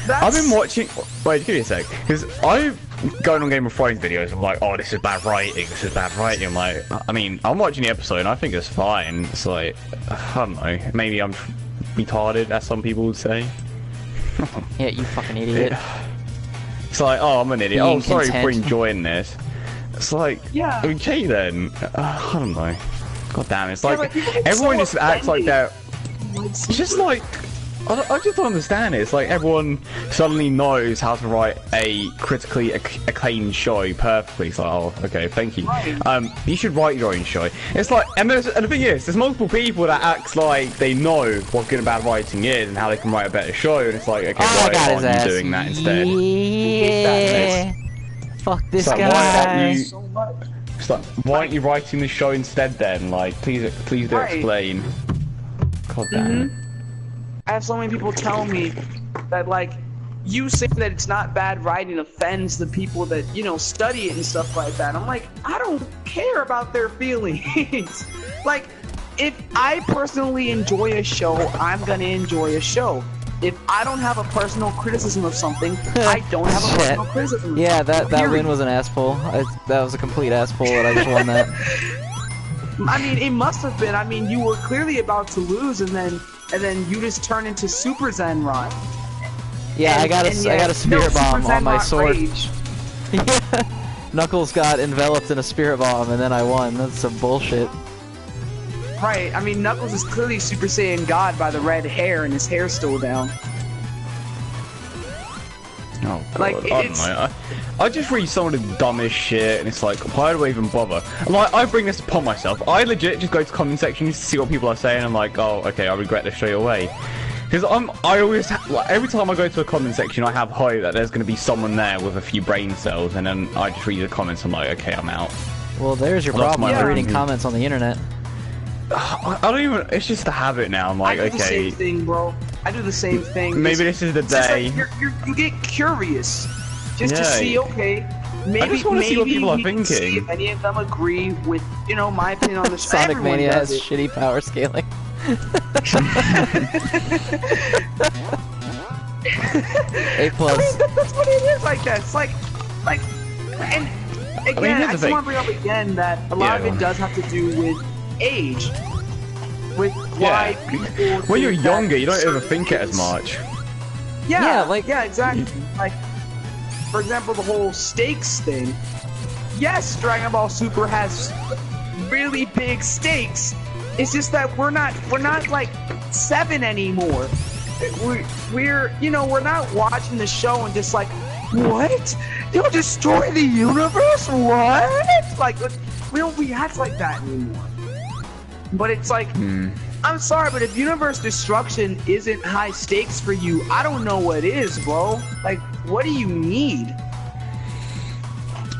That's... I've been watching. Wait, give me a sec. Because I'm going on Game of Thrones videos. I'm like, oh, this is bad writing. This is bad writing. I'm like, I mean, I'm watching the episode and I think it's fine. It's like, I don't know. Maybe I'm retarded, as some people would say. Yeah, you fucking idiot. It's like, oh, I'm an idiot. Being oh, sorry content. for enjoying this. It's like, Yeah. okay then. I don't know. God damn it. It's like, people get everyone so just acts like offended. they're. It's just like, I just don't understand it. It's like everyone suddenly knows how to write a critically acclaimed show perfectly. It's like, oh, okay, thank you. Right. You should write your own show. It's like, and the thing is, there's multiple people that act like they know what good and bad writing is and how they can write a better show. And it's like, okay, why aren't you doing that instead? Yeah. Fuck this So guy. So much. It's like, why aren't you writing the show instead then? Like, please do Right. explain. God damn it. I have so many people tell me that, like, you saying that it's not bad writing offends the people that, you know, study it and stuff like that. I'm like, I don't care about their feelings. Like, if I personally enjoy a show, I'm gonna enjoy a show. If I don't have a personal criticism of something, I don't have a personal criticism of Yeah, something. that win was an ass pull. That was a complete ass pull, and I just won that. I mean, it must have been. I mean, you were clearly about to lose, and then you just turn into Super Zenrot. Yeah, I got a spirit bomb on my sword. Yeah. Knuckles got enveloped in a spirit bomb, and then I won. That's some bullshit. Right. I mean, Knuckles is clearly Super Saiyan God by the red hair, and his hair's still down. Oh, God. Like, I don't know. I just read some of the dumbest shit, and it's like, why do I even bother? And like, I bring this upon myself. I legit just go to comment sections to see what people are saying. I'm like, oh, okay, I regret this straight away. Because I always, like, every time I go to a comment section, I have hope that there's going to be someone there with a few brain cells, and then I just read the comments. I'm like, okay, I'm out. Well, there's your problem with reading comments on the internet. I don't even. It's just a habit now. I'm like, I do the okay. same thing, bro. I do the same thing. Maybe this is the It's just day. like you get curious, just to Yeah. see. Okay, maybe, just wanna see what people are we can see thinking. if any of them agree with, my opinion on this. Sonic Everyone Mania has does it. shitty power scaling. A plus. I mean, that's what it is like that. It's like, and again, here's I the just thing. want to bring up again that a lot of it does have to do with age. With why people. When you're think that younger, you don't certain overthink it as things- much. Yeah, exactly. Like, for example, the whole stakes thing. Yes, Dragon Ball Super has really big stakes. It's just that we're not like 7 anymore. We're not watching the show and just like, what? They'll destroy the universe? What? Like, we don't react like that anymore. But it's like, I'm sorry, but if universe destruction isn't high stakes for you, I don't know what is, bro. Like, what do you need?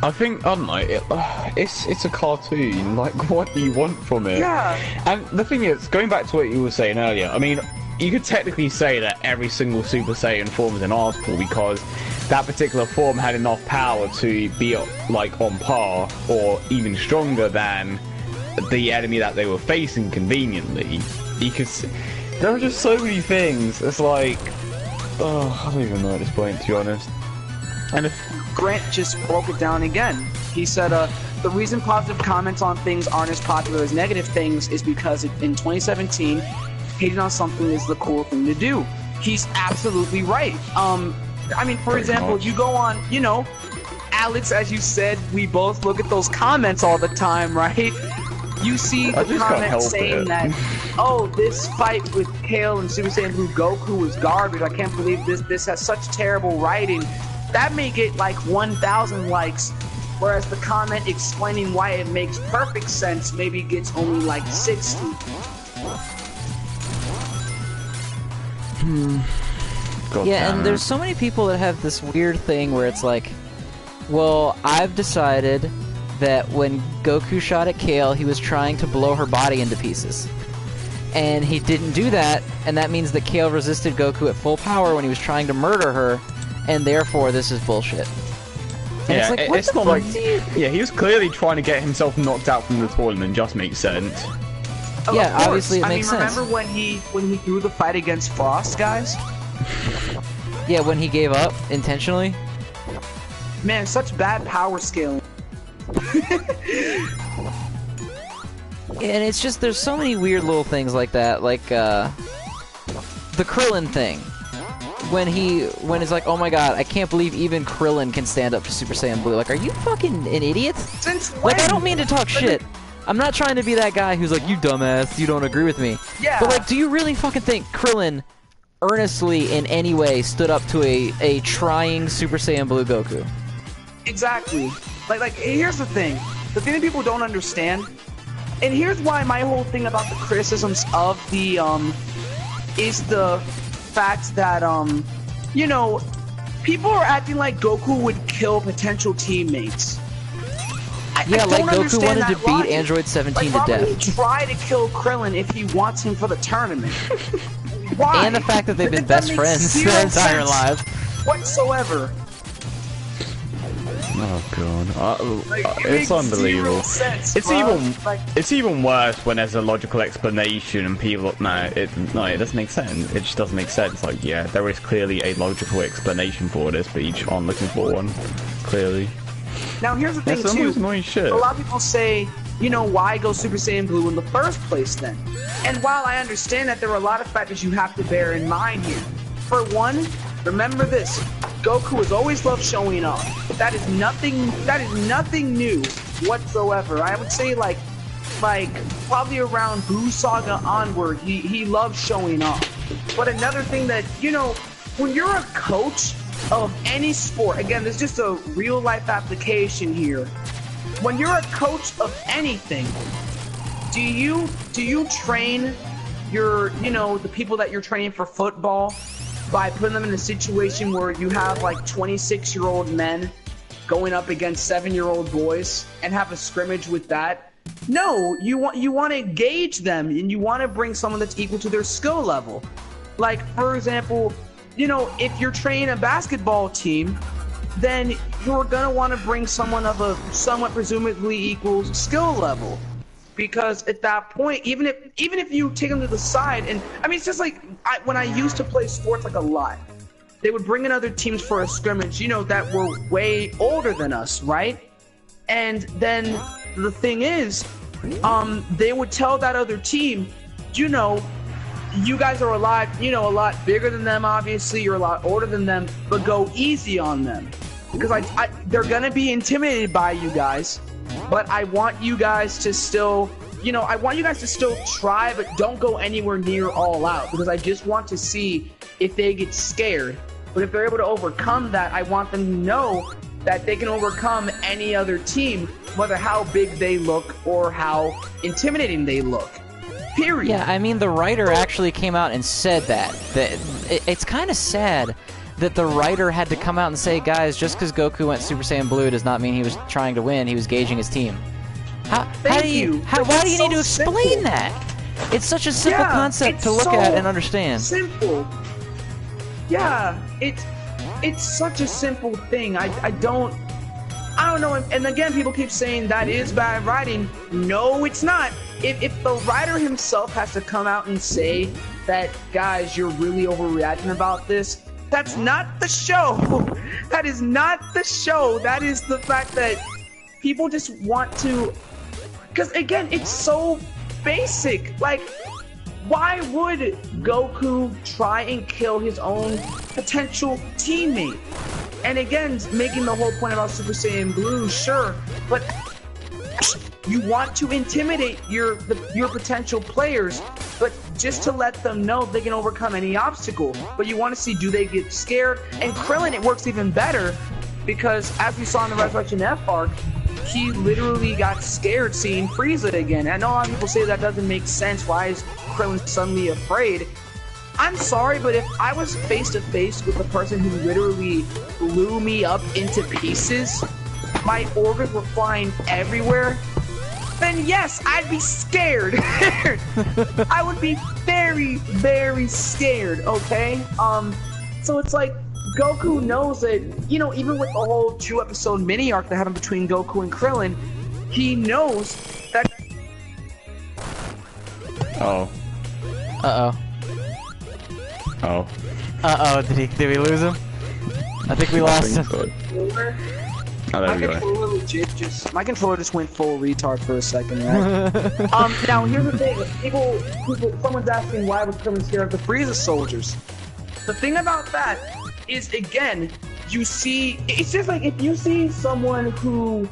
I think, I don't know, it's a cartoon, like, what do you want from it? Yeah. And the thing is, going back to what you were saying earlier, I mean, you could technically say that every single Super Saiyan form is an arsepool because that particular form had enough power to be, like, on par, or even stronger than the enemy that they were facing conveniently. Because there are just so many things, it's like, I don't even know at this point, to be honest. And if Grant just broke it down again. He said, the reason positive comments on things aren't as popular as negative things is because in 2017, hating on something is the cool thing to do. He's absolutely right. I mean, for example, you go on, Alex, as you said, we both look at those comments all the time, right? You see the comment saying that, oh, this fight with Kale and Super Saiyan Blue Goku was garbage. I can't believe this has such terrible writing. That may get like 1,000 likes, whereas the comment explaining why it makes perfect sense maybe gets only like 60. Yeah, and there's so many people that have this weird thing where it's like, well, I've decided that when Goku shot at Kale, he was trying to blow her body into pieces. And he didn't do that, and that means that Kale resisted Goku at full power when he was trying to murder her, and therefore this is bullshit. And yeah, it's like, what it's the not fuck like... Yeah, he was clearly trying to get himself knocked out from the tournament, just makes sense. Yeah, Of course. obviously it makes sense. Remember when he threw the fight against Frost, guys? Yeah, when he gave up intentionally. Man, such bad power scaling. And it's just, there's so many weird little things like that, like, the Krillin thing. When it's like, oh my god, I can't believe even Krillin can stand up to Super Saiyan Blue. Like, are you fucking an idiot? Since when? Like, I don't mean to talk shit. I'm not trying to be that guy who's like, you dumbass, you don't agree with me. Yeah. But like, do you really fucking think Krillin earnestly in any way stood up to a trying Super Saiyan Blue Goku? Exactly. Like, here's the thing. The thing that people don't understand, and here's why my whole thing about the criticisms of the, is the fact that, people are acting like Goku would kill potential teammates. Yeah, I like don't Goku understand wanted that to beat logic. Android 17 Like, to why would death. he try to kill Krillin if he wants him for the tournament? Why? And the fact that they've been That best makes friends zero their entire sense lives. whatsoever. Oh god, Like, it it's makes unbelievable. zero sense, It's bro. even Like, it's even worse when there's a logical explanation and people it doesn't make sense. It just doesn't make sense. Like, yeah, there is clearly a logical explanation for this, but you just aren't looking for one. Clearly, now here's the thing that's the most too. annoying shit. A lot of people say, why go Super Saiyan Blue in the first place then? And while I understand that there are a lot of factors you have to bear in mind here. For one, remember this. Goku has always loved showing off. That is nothing new whatsoever. I would say like probably around Buu Saga onward, he loves showing off. But another thing that, when you're a coach of any sport, again, there's just a real life application here. When you're a coach of anything, do you train your, the people that you're training for football by putting them in a situation where you have like 26-year-old men going up against 7-year-old boys and have a scrimmage with that? No, you want to engage them and you want to bring someone that's equal to their skill level. Like, for example, if you're training a basketball team, then you're gonna want to bring someone of a somewhat presumably equal skill level, because at that point, even if you take them to the side, and I mean, it's just like when I used to play sports like a lot, they would bring in other teams for a scrimmage, you know, that were way older than us, right? And then the thing is, they would tell that other team, you know, you guys are a lot bigger than them, obviously, you're a lot older than them, but go easy on them. Because they're gonna be intimidated by you guys, but I want you guys to still, you know, I want you guys to still try, but don't go anywhere near all out, because I just want to see if they get scared. But if they're able to overcome that, I want them to know that they can overcome any other team, whether how big they look or how intimidating they look. Period. Yeah, I mean, the writer actually came out and said that. It's kind of sad that the writer had to come out and say, guys, just because Goku went Super Saiyan Blue does not mean he was trying to win. He was gauging his team. Why do you need to explain that? It's such a simple concept to look at and understand. Simple. Yeah, it's such a simple thing. I don't know. And again, people keep saying that is bad writing. No, it's not. If the writer himself has to come out and say that, guys, you're really overreacting about this, that's not the show. That is not the show. That is the fact that people just want to, because again, it's so basic. Like, why would Goku try and kill his own potential teammate? And again, making the whole point about Super Saiyan Blue, sure, but you want to intimidate your potential players, but just to let them know they can overcome any obstacle. But you want to see, do they get scared? And Krillin, it works even better, because as we saw in the Resurrection F arc, he literally got scared seeing Frieza again. I know a lot of people say that doesn't make sense. Why is Krillin suddenly afraid? I'm sorry, but if I was face to face with the person who literally blew me up into pieces, my organs were flying everywhere, then yes, I'd be scared. I would be very, very scared, okay? So it's like, Goku knows that, you know, even with the whole 2-episode mini arc that happened between Goku and Krillin, he knows that... Oh. Uh-oh. Oh. Uh-oh, did we lose him? I think we lost him. Oh, there we go. My controller just went full retard for a second, right? Now here's the thing. Someone's asking why was Krillin scared of the Frieza soldiers. The thing about that is, again, you see, it's just like if you see someone who,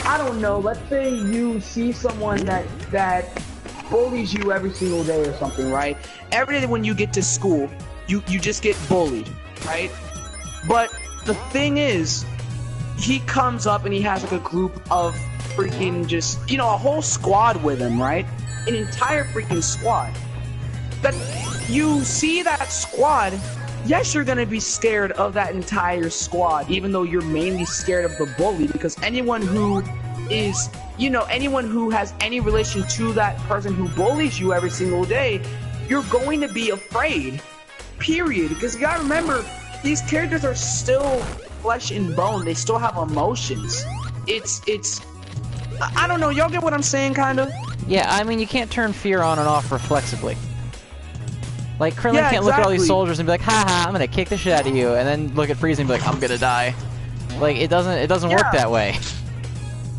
I don't know, let's say you see someone that bullies you every single day or something, right? Every day when you get to school, you just get bullied, right? But the thing is, he comes up and he has like a group of freaking just, you know, a whole squad with him, right? An entire freaking squad. That you see that squad, yes, you're gonna be scared of that entire squad, even though you're mainly scared of the bully, because anyone who is, you know, anyone who has any relation to that person who bullies you every single day, you're going to be afraid, period. Because you gotta remember, these characters are still flesh and bone. They still have emotions. It's I don't know, y'all get what I'm saying, kind of? Yeah, I mean, you can't turn fear on and off reflexively. Like, Krillin can't look at all these soldiers and be like, haha, I'm gonna kick the shit out of you, and then look at Frieza and be like, I'm gonna die. Like, it doesn't work that way.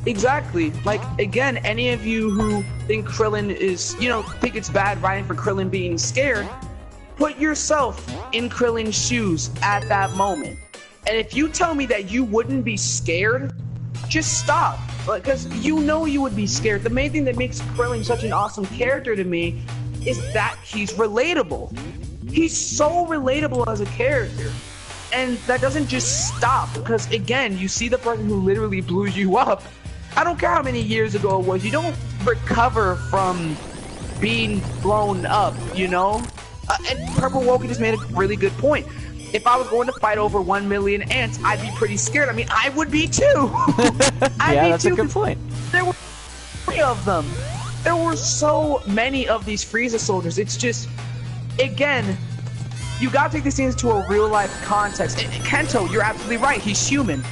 Exactly. Like, again, any of you who think Krillin is, you know, think it's bad writing for Krillin being scared, put yourself in Krillin's shoes at that moment. And if you tell me that you wouldn't be scared, just stop. Because you know you would be scared. The main thing that makes Krillin such an awesome character to me is that he's relatable. He's so relatable as a character. And that doesn't just stop, because again, you see the person who literally blew you up. I don't care how many years ago it was, you don't recover from being blown up, you know? And Purple Woken just made a really good point. If I was going to fight over 1 million ants, I'd be pretty scared. I mean, I would be too. Yeah, that's a good point. There were 3 of them. There were so many of these Frieza soldiers. It's just, again, you gotta take these things to a real life context. And Kento, you're absolutely right. He's human.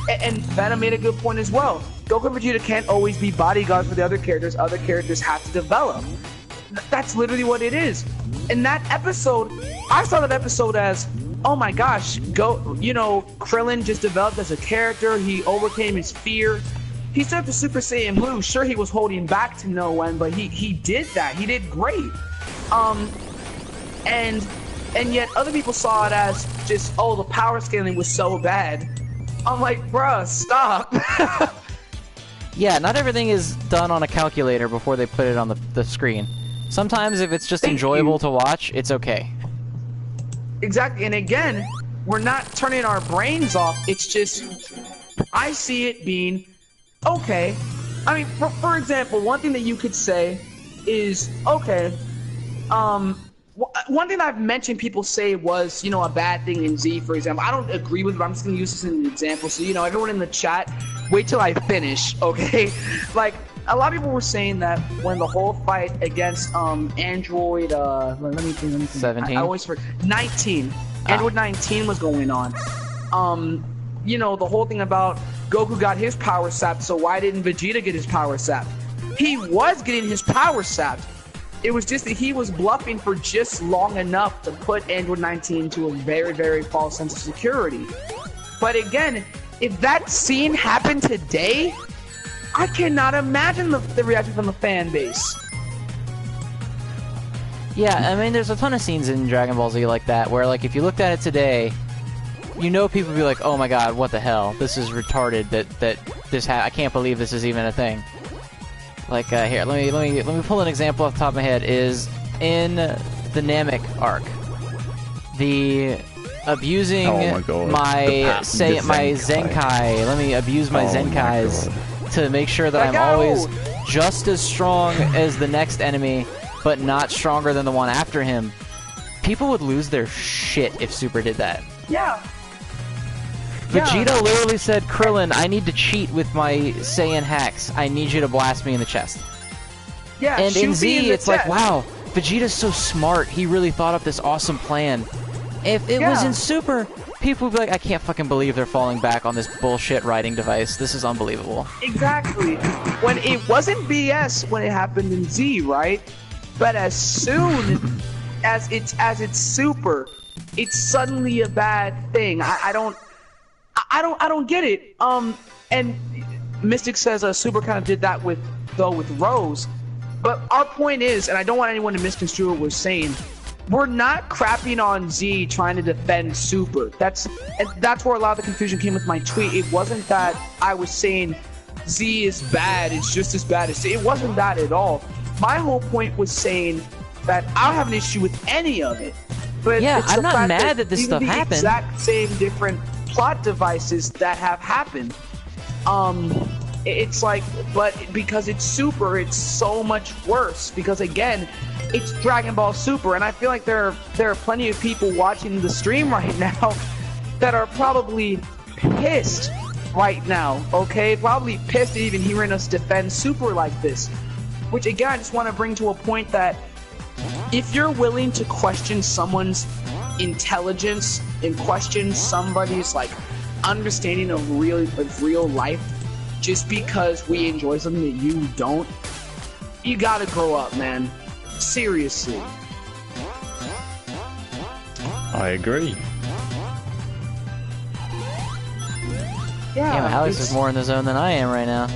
And Venom made a good point as well. Goku and Vegeta can't always be bodyguards for the other characters. Other characters have to develop. That's literally what it is. In that episode, I saw that episode as, oh my gosh, Krillin just developed as a character. He overcame his fear. He turned to Super Saiyan Blue. Sure, he was holding back to no end, but he did that. He did great. And yet other people saw it as just, oh, the power scaling was so bad. I'm like, bruh, stop. Yeah, not everything is done on a calculator before they put it on the screen. Sometimes if it's just enjoyable to watch, it's okay. Exactly, and again, we're not turning our brains off. It's just, I see it being okay. I mean, for example, one thing that you could say is, okay, one thing I've mentioned people say was, a bad thing in Z, for example. I don't agree with it, but I'm just going to use this as an example. So, everyone in the chat, wait till I finish, okay? Like, a lot of people were saying that when the whole fight against Android, let me think. 17? I always forget. 19. Android 19 was going on. The whole thing about Goku got his power sapped, so why didn't Vegeta get his power sapped? He was getting his power sapped. It was just that he was bluffing for just long enough to put Android 19 to a very, very false sense of security. But again, if that scene happened today, I cannot imagine the reaction from the fan base. Yeah, I mean, there's a ton of scenes in Dragon Ball Z like that, where, like, if you looked at it today, people would be like, oh my god, what the hell? This is retarded I can't believe this is even a thing. Like, here, let me pull an example off the top of my head, is in the Namek arc. The abusing my Zenkai. Let me abuse my Zenkais to make sure that I'm always just as strong as the next enemy, but not stronger than the one after him. People would lose their shit if Super did that. Yeah. Vegeta literally said, Krillin, I need to cheat with my Saiyan hacks. I need you to blast me in the chest. Yeah, and in Z, it's like, chest. wow, Vegeta's so smart. He really thought up this awesome plan. If it was in Super, people would be like, I can't fucking believe they're falling back on this bullshit writing device. This is unbelievable. Exactly. When it wasn't BS when it happened in Z, right? But as soon as it's Super, it's suddenly a bad thing. I don't get it. And Mystic says Super kind of did that with Rose. But our point is, and I don't want anyone to misconstrue what we're saying, we're not crapping on Z trying to defend Super. That's where a lot of the confusion came with my tweet. It wasn't that I was saying Z is bad, it's just as bad as Z. It wasn't that at all. My whole point was saying that I don't have an issue with any of it. But yeah, it's I'm not mad that this stuff happened. Exact same different plot devices that have happened. It's like, but because it's Super, it's so much worse. Because again, it's Dragon Ball Super, and I feel like there are plenty of people watching the stream right now that are probably pissed right now. Okay, probably pissed at even hearing us defend Super like this. Which again, I just want to bring to a point that if you're willing to question someone's intelligence and question somebody's like understanding of real life just because we enjoy something that you don't, you gotta grow up, man. Seriously. I agree. Yeah, Alex is more in the zone than I am right now.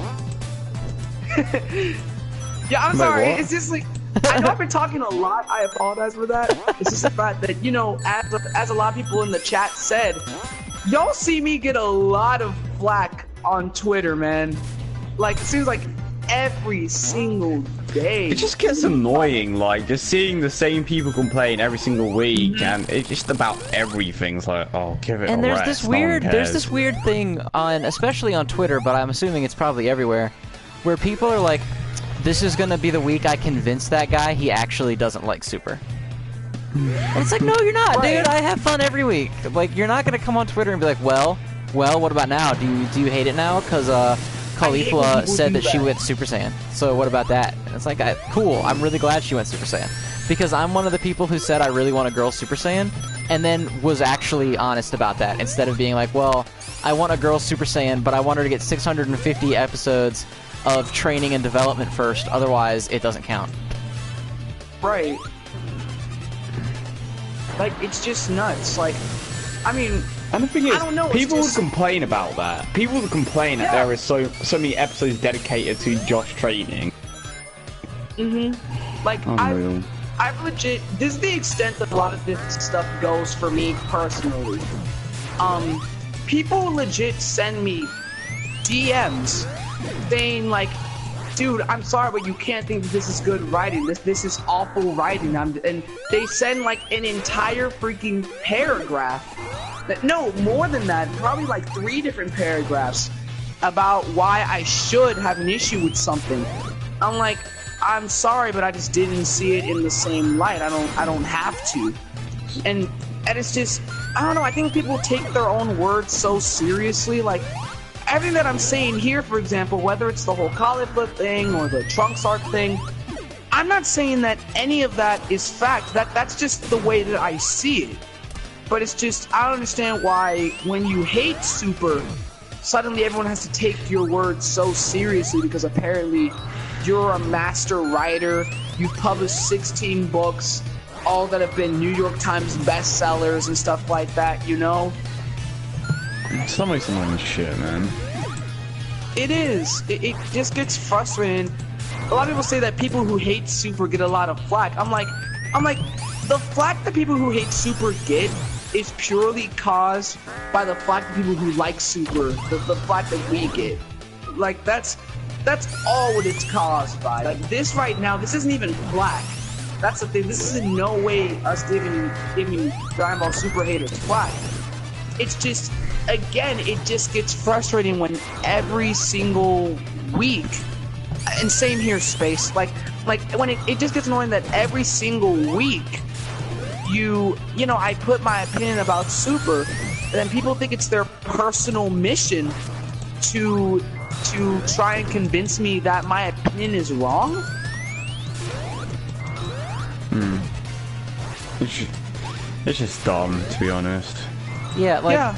Yeah, I'm sorry. It's just like, I know I've been talking a lot. I apologize for that. It's just the fact that, as a lot of people in the chat said, y'all see me get a lot of flack on Twitter, man. Like, it seems like every single day. It just gets annoying, like, just seeing the same people complain every single week, and it's just about everything's like, oh, give it a And there's rest, there's this weird thing on, especially on Twitter, but I'm assuming it's probably everywhere, where people are like, this is gonna be the week I convince that guy he actually doesn't like Super. And it's like, no, you're not, dude. I have fun every week. Like, you're not gonna come on Twitter and be like, well, what about now? Do you hate it now? Because Caulifla said that she went Super Saiyan. So what about that? And it's like, cool. I'm really glad she went Super Saiyan, because I'm one of the people who said I really want a girl Super Saiyan, and then was actually honest about that, instead of being like, well, I want a girl Super Saiyan, but I want her to get 650 episodes of training and development first, otherwise it doesn't count. Right. Like, it's just nuts. Like, I mean, and the thing is, I don't know, people just... would complain about that. People would complain that there is so many episodes dedicated to Josh training. Like, Unreal. I've legit, this is the extent that a lot of this stuff goes for me personally. People legit send me DMs saying like, dude, I'm sorry, but you can't think that this is good writing. This is awful writing. And they send like an entire freaking paragraph. No, more than that, probably like 3 different paragraphs about why I should have an issue with something. I'm like, I'm sorry, but I just didn't see it in the same light. I don't have to. And it's just, I don't know, I think people take their own words so seriously. Like, everything that I'm saying here, for example, whether it's the whole collar flip thing or the trunks arc thing, I'm not saying that any of that is fact. That's just the way that I see it. But it's just, I don't understand why when you hate Super, suddenly everyone has to take your words so seriously because apparently you're a master writer, you've published 16 books, all that have been New York Times bestsellers and stuff like that, you know? Some of it's annoying shit, man. It is. It just gets frustrating. A lot of people say that people who hate Super get a lot of flack. I'm like, the flack that people who hate Super get is purely caused by the flack that people who like Super, the flack that we get. Like, that's all what it's caused by. Like, this right now, this isn't even flack. That's the thing. This is in no way us giving Dragon Ball Super haters flack. It's just, again, it just gets frustrating when every single week, and same here, Space, like when it just gets annoying that every single week you know, I put my opinion about Super, and then people think it's their personal mission to try and convince me that my opinion is wrong. It's just dumb, to be honest. Yeah, like, Yeah.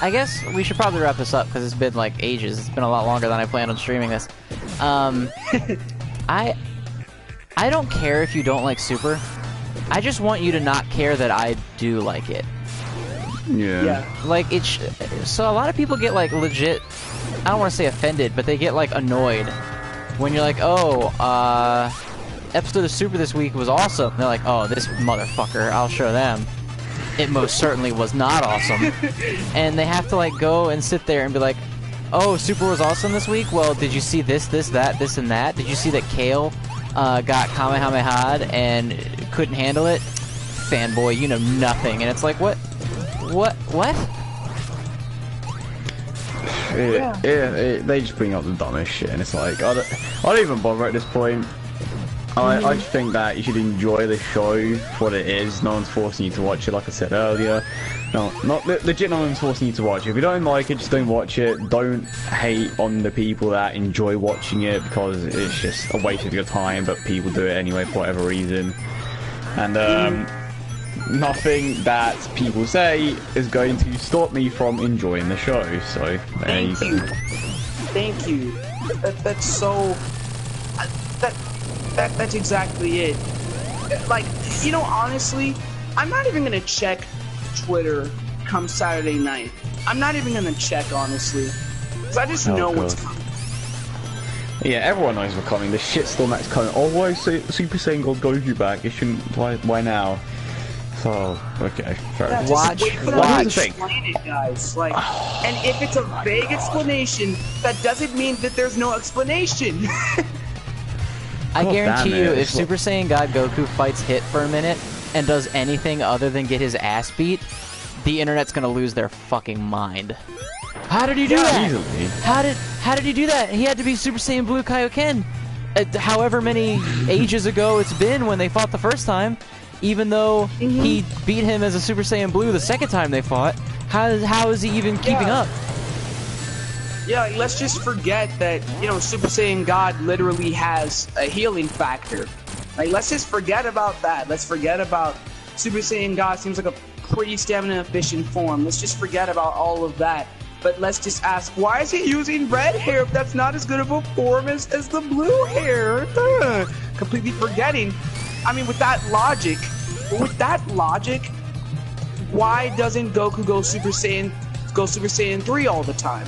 I guess we should probably wrap this up because it's been like ages. It's been a lot longer than I planned on streaming this. I don't care if you don't like Super. I just want you to not care that I do like it. Yeah. Like, so a lot of people get like legit, I don't want to say offended, but they get like annoyed when you're like, oh, episode of Super this week was awesome. And they're like, oh, this motherfucker, I'll show them. It most certainly was not awesome. And they have to like go and sit there and be like, oh, Super was awesome this week? Well, did you see this, that, this, and that? Did you see that Kale got Kamehameha'd and couldn't handle it? Fanboy, you know nothing. And it's like, what? Yeah, they just bring up the dumbest shit, and it's like, I don't even bother at this point. I just think that you should enjoy the show for what it is. No one's forcing you to watch it, like I said earlier. No, legit, no one's forcing you to watch it. If you don't like it, just don't watch it. Don't hate on the people that enjoy watching it, because it's just a waste of your time, but people do it anyway for whatever reason. And nothing that people say is going to stop me from enjoying the show, so there you go. Thank you. That's so... That's exactly it. Like, you know, honestly, I'm not even gonna check Twitter come Saturday night. I'm not even gonna check, honestly. Because I just know what's coming. Yeah, everyone knows what's coming. The shitstorm that's coming. Oh, why is Super Saiyan God Goku back? It shouldn't... Why now? So, okay, fair enough. Watch. Explain it, guys. Like, and if it's a vague explanation, that doesn't mean that there's no explanation. I guarantee you, if Super Saiyan God Goku fights Hit for a minute and does anything other than get his ass beat, the internet's gonna lose their fucking mind. How did he do that? Easily. How did he do that? He had to be Super Saiyan Blue Kaioken. However many ages ago it's been when they fought the first time, even though he beat him as a Super Saiyan Blue the second time they fought. How is he even keeping up? Yeah, let's just forget that, you know, Super Saiyan God literally has a healing factor. Like, let's just forget about that. Let's forget about Super Saiyan God seems like a pretty stamina efficient form. Let's just forget about all of that. But let's just ask, why is he using red hair if that's not as good of a form as the blue hair? Completely forgetting. I mean, with that logic, why doesn't Goku go Super Saiyan 3 all the time?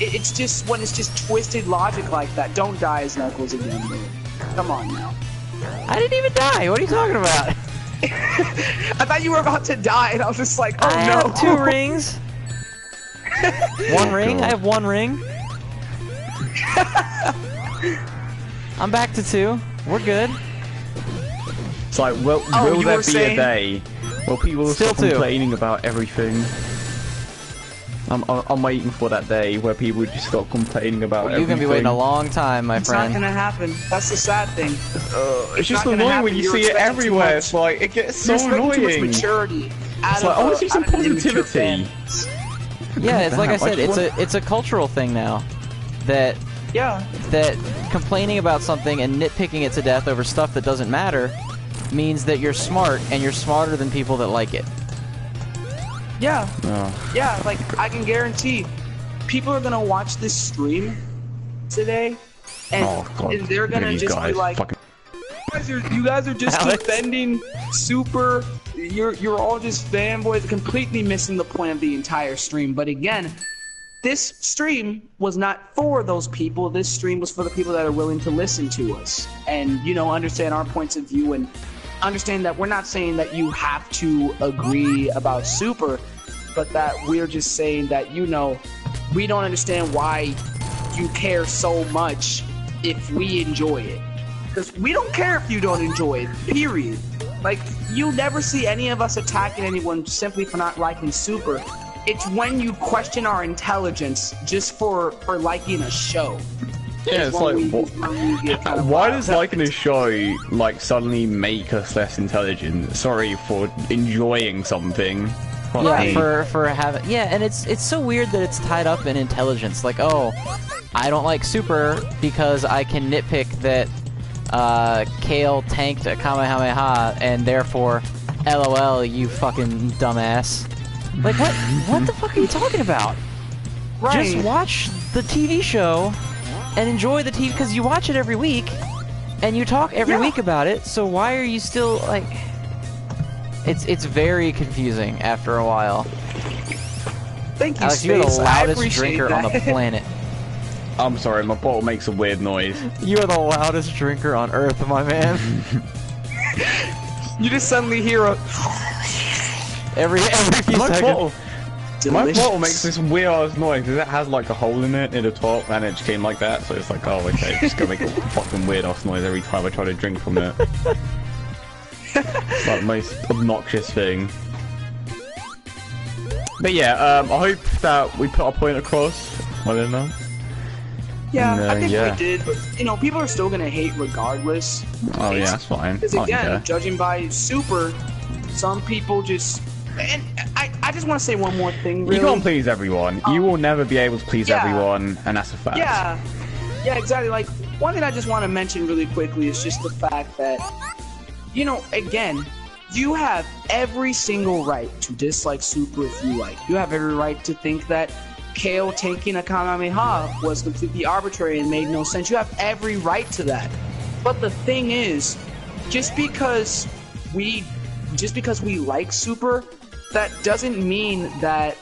It's just when it's just twisted logic like that. Don't die as Knuckles again, bro. Come on now. I didn't even die. What are you talking about? I thought you were about to die, and I was just like, oh I no. have 2 rings. 1 ring? I have 1 ring. I'm back to 2. We're good. It's like, will there be a day where people will stop complaining about everything? I'm waiting for that day where people just stop complaining about everything. You're gonna be waiting a long time, my friend. It's not gonna happen. That's the sad thing. It's just annoying when you see it everywhere. It's like, it gets so annoying. Too much maturity. It's like, I want to see some positivity. Yeah, it's like I said, it's a cultural thing now. That complaining about something and nitpicking it to death over stuff that doesn't matter means that you're smart, and you're smarter than people that like it. Yeah. Yeah, like, I can guarantee people are gonna watch this stream today, and, and they're gonna just be like, you guys are just defending Super, you're all just fanboys, completely missing the point of the entire stream. But again, this stream was not for those people. This stream was for the people that are willing to listen to us and, you know, understand our points of view and understand that we're not saying that you have to agree about Super, but that we're just saying that, you know, we don't understand why you care so much if we enjoy it. Because we don't care if you don't enjoy it, period. Like, you never see any of us attacking anyone simply for not liking Super. It's when you question our intelligence just for liking a show. Yeah, it's like, why does liking a show, like, suddenly make us less intelligent? Sorry, for enjoying something. Yeah, for having... Yeah, and it's so weird that it's tied up in intelligence. Like, oh, I don't like Super because I can nitpick that Kale tanked a Kamehameha, and therefore, LOL, you fucking dumbass. Like, what the fuck are you talking about? Right. Just watch the TV show and enjoy the TV, because you watch it every week, and you talk every week about it, so why are you still, like... It's very confusing after a while. Thank you, Alex, you're the loudest drinker on the planet. I'm sorry, my bottle makes a weird noise. You are the loudest drinker on Earth, my man. You just suddenly hear a... every few seconds. My bottle makes this weird-ass noise because it has like a hole in it near the top, and it just came like that, so it's like, oh, okay, it's just gonna make a fucking weird-ass noise every time I try to drink from it. It's like the most obnoxious thing. But yeah, I hope that we put our point across. I don't know. Yeah, and, I think we did, but, you know, people are still gonna hate regardless. Oh yeah, that's fine. Because again, judging by Super, some people just... And I just want to say one more thing, really. You can't please everyone. You will never be able to please everyone, and that's a fact. Yeah, exactly. Like, one thing I just want to mention really quickly is just the fact that, you know, again, you have every single right to dislike Super if you like. You have every right to think that Kale tanking a Kamehameha was completely arbitrary and made no sense. You have every right to that. But the thing is, just because we like Super, that doesn't mean that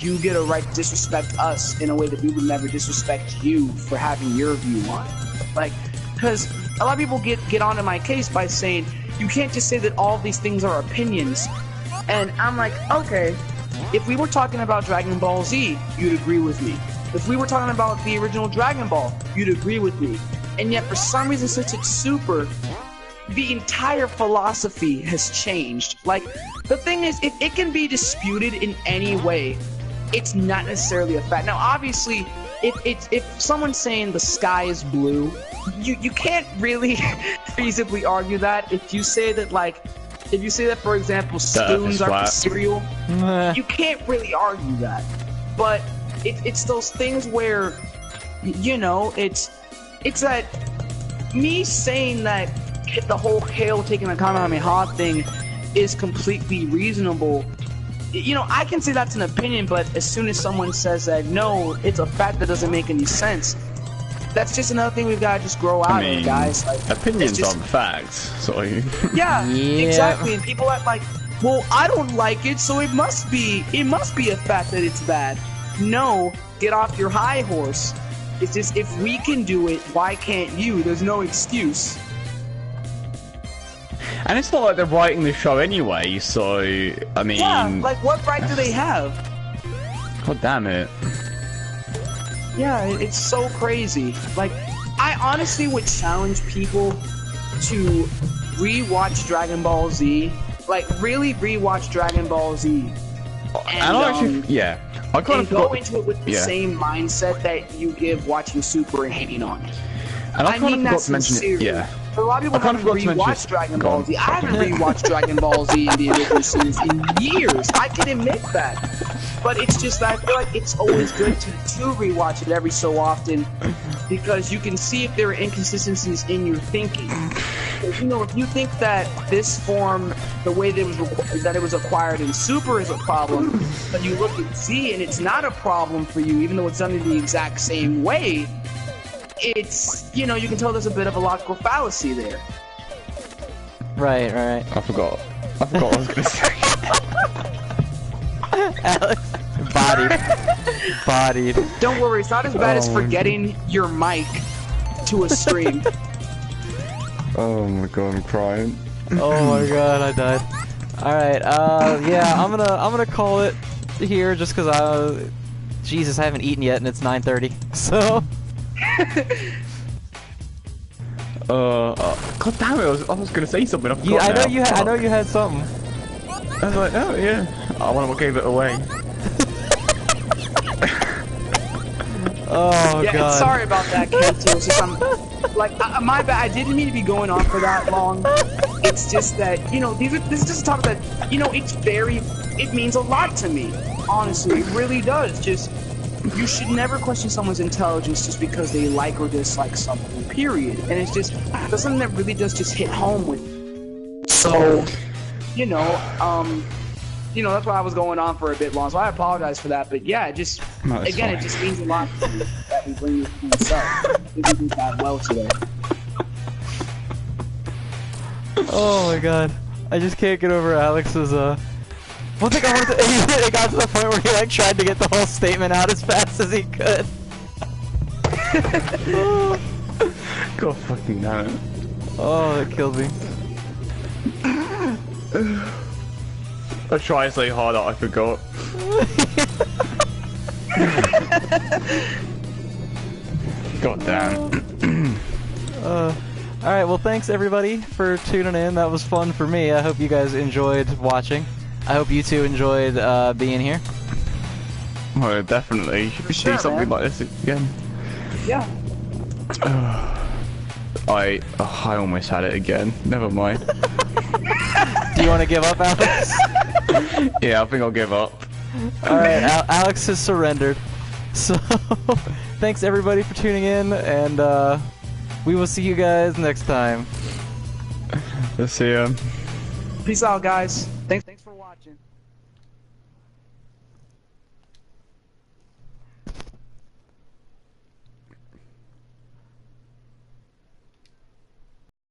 you get a right to disrespect us in a way that we would never disrespect you for having your view on it. Like, because a lot of people get onto my case by saying, you can't just say that all these things are opinions. And I'm like, okay, if we were talking about Dragon Ball Z, you'd agree with me. If we were talking about the original Dragon Ball, you'd agree with me. And yet, for some reason, since it's Super, the entire philosophy has changed. Like, the thing is, if it can be disputed in any way, it's not necessarily a fact. Now, obviously, if someone's saying the sky is blue, you can't really feasibly argue that. If you say that, like, for example, spoons are for cereal, you can't really argue that. But it's those things where, you know, it's that me saying that the whole Kale taking a Kamehameha thing is completely reasonable you know, I can say that's an opinion, but as soon as someone says that, no, it's a fact that doesn't make any sense, that's just another thing we've got to just grow out of, guys. Like, opinions aren't facts, so... Yeah, exactly, and people act like, well, I don't like it, so it must be a fact that it's bad. No, get off your high horse. It's just, if we can do it, why can't you? There's no excuse. And it's not like they're writing the show anyway, so, I mean... Yeah, like, what right do they have? God damn it. Yeah, it's so crazy. Like, I honestly would challenge people to rewatch Dragon Ball Z. Like, really rewatch Dragon Ball Z. And actually, yeah. I kind of go into it with the same mindset that you give watching Super and hating on it. And I kind of forgot to mention it, yeah. A lot of people haven't rewatched Dragon Ball Z. I haven't rewatched Dragon Ball Z in the original series in years. I can admit that. But it's just that I feel like it's always good to rewatch it every so often, because you can see if there are inconsistencies in your thinking. Because, you know, if you think that this form, the way that it was acquired in Super is a problem, but you look at Z and it's not a problem for you, even though it's done in the exact same way, it's, you know, you can tell there's a bit of a logical fallacy there. Right. I forgot what I was gonna say. Alex, bodied. Don't worry, it's not as bad as forgetting your mic to a stream. Oh my god, I'm crying. Oh my god, I died. Alright, yeah, I'm gonna call it here just cause Jesus, I haven't eaten yet and it's 9:30, so... God damn it, I was gonna say something, I forgot yeah, now. I know you had something. I was like, oh yeah. I wonder what gave it away. Oh yeah, god. Sorry about that, Kento. It's just, like, my bad. I didn't mean to be going on for that long. It's just that, you know, this is just a topic that, you know, it means a lot to me. Honestly, it really does. Just, you should never question someone's intelligence just because they like or dislike something, period. And it's just, that's something that really does just hit home with me. So, you know, that's why I was going on for a bit long, so I apologize for that, but yeah, it just, again, fine. It just means a lot to me that we bring this to myself. I think we did that well today. Oh my god. I just can't get over Alex's, one thing I wanted to, it got to the point where he, like, tried to get the whole statement out as fast as he could. God fucking damn it. Oh, that killed me. I tried so hard that I forgot. God damn. Alright, well thanks everybody for tuning in. That was fun for me. I hope you guys enjoyed watching. I hope you two enjoyed being here. Oh, definitely. Should Sure, do something like this again. Yeah. I almost had it again. Never mind. Do you want to give up, Alex? Yeah, I think I'll give up. Alright, Alex has surrendered. So, thanks everybody for tuning in, and we will see you guys next time. Let's see ya. Peace out, guys. Thanks for watching.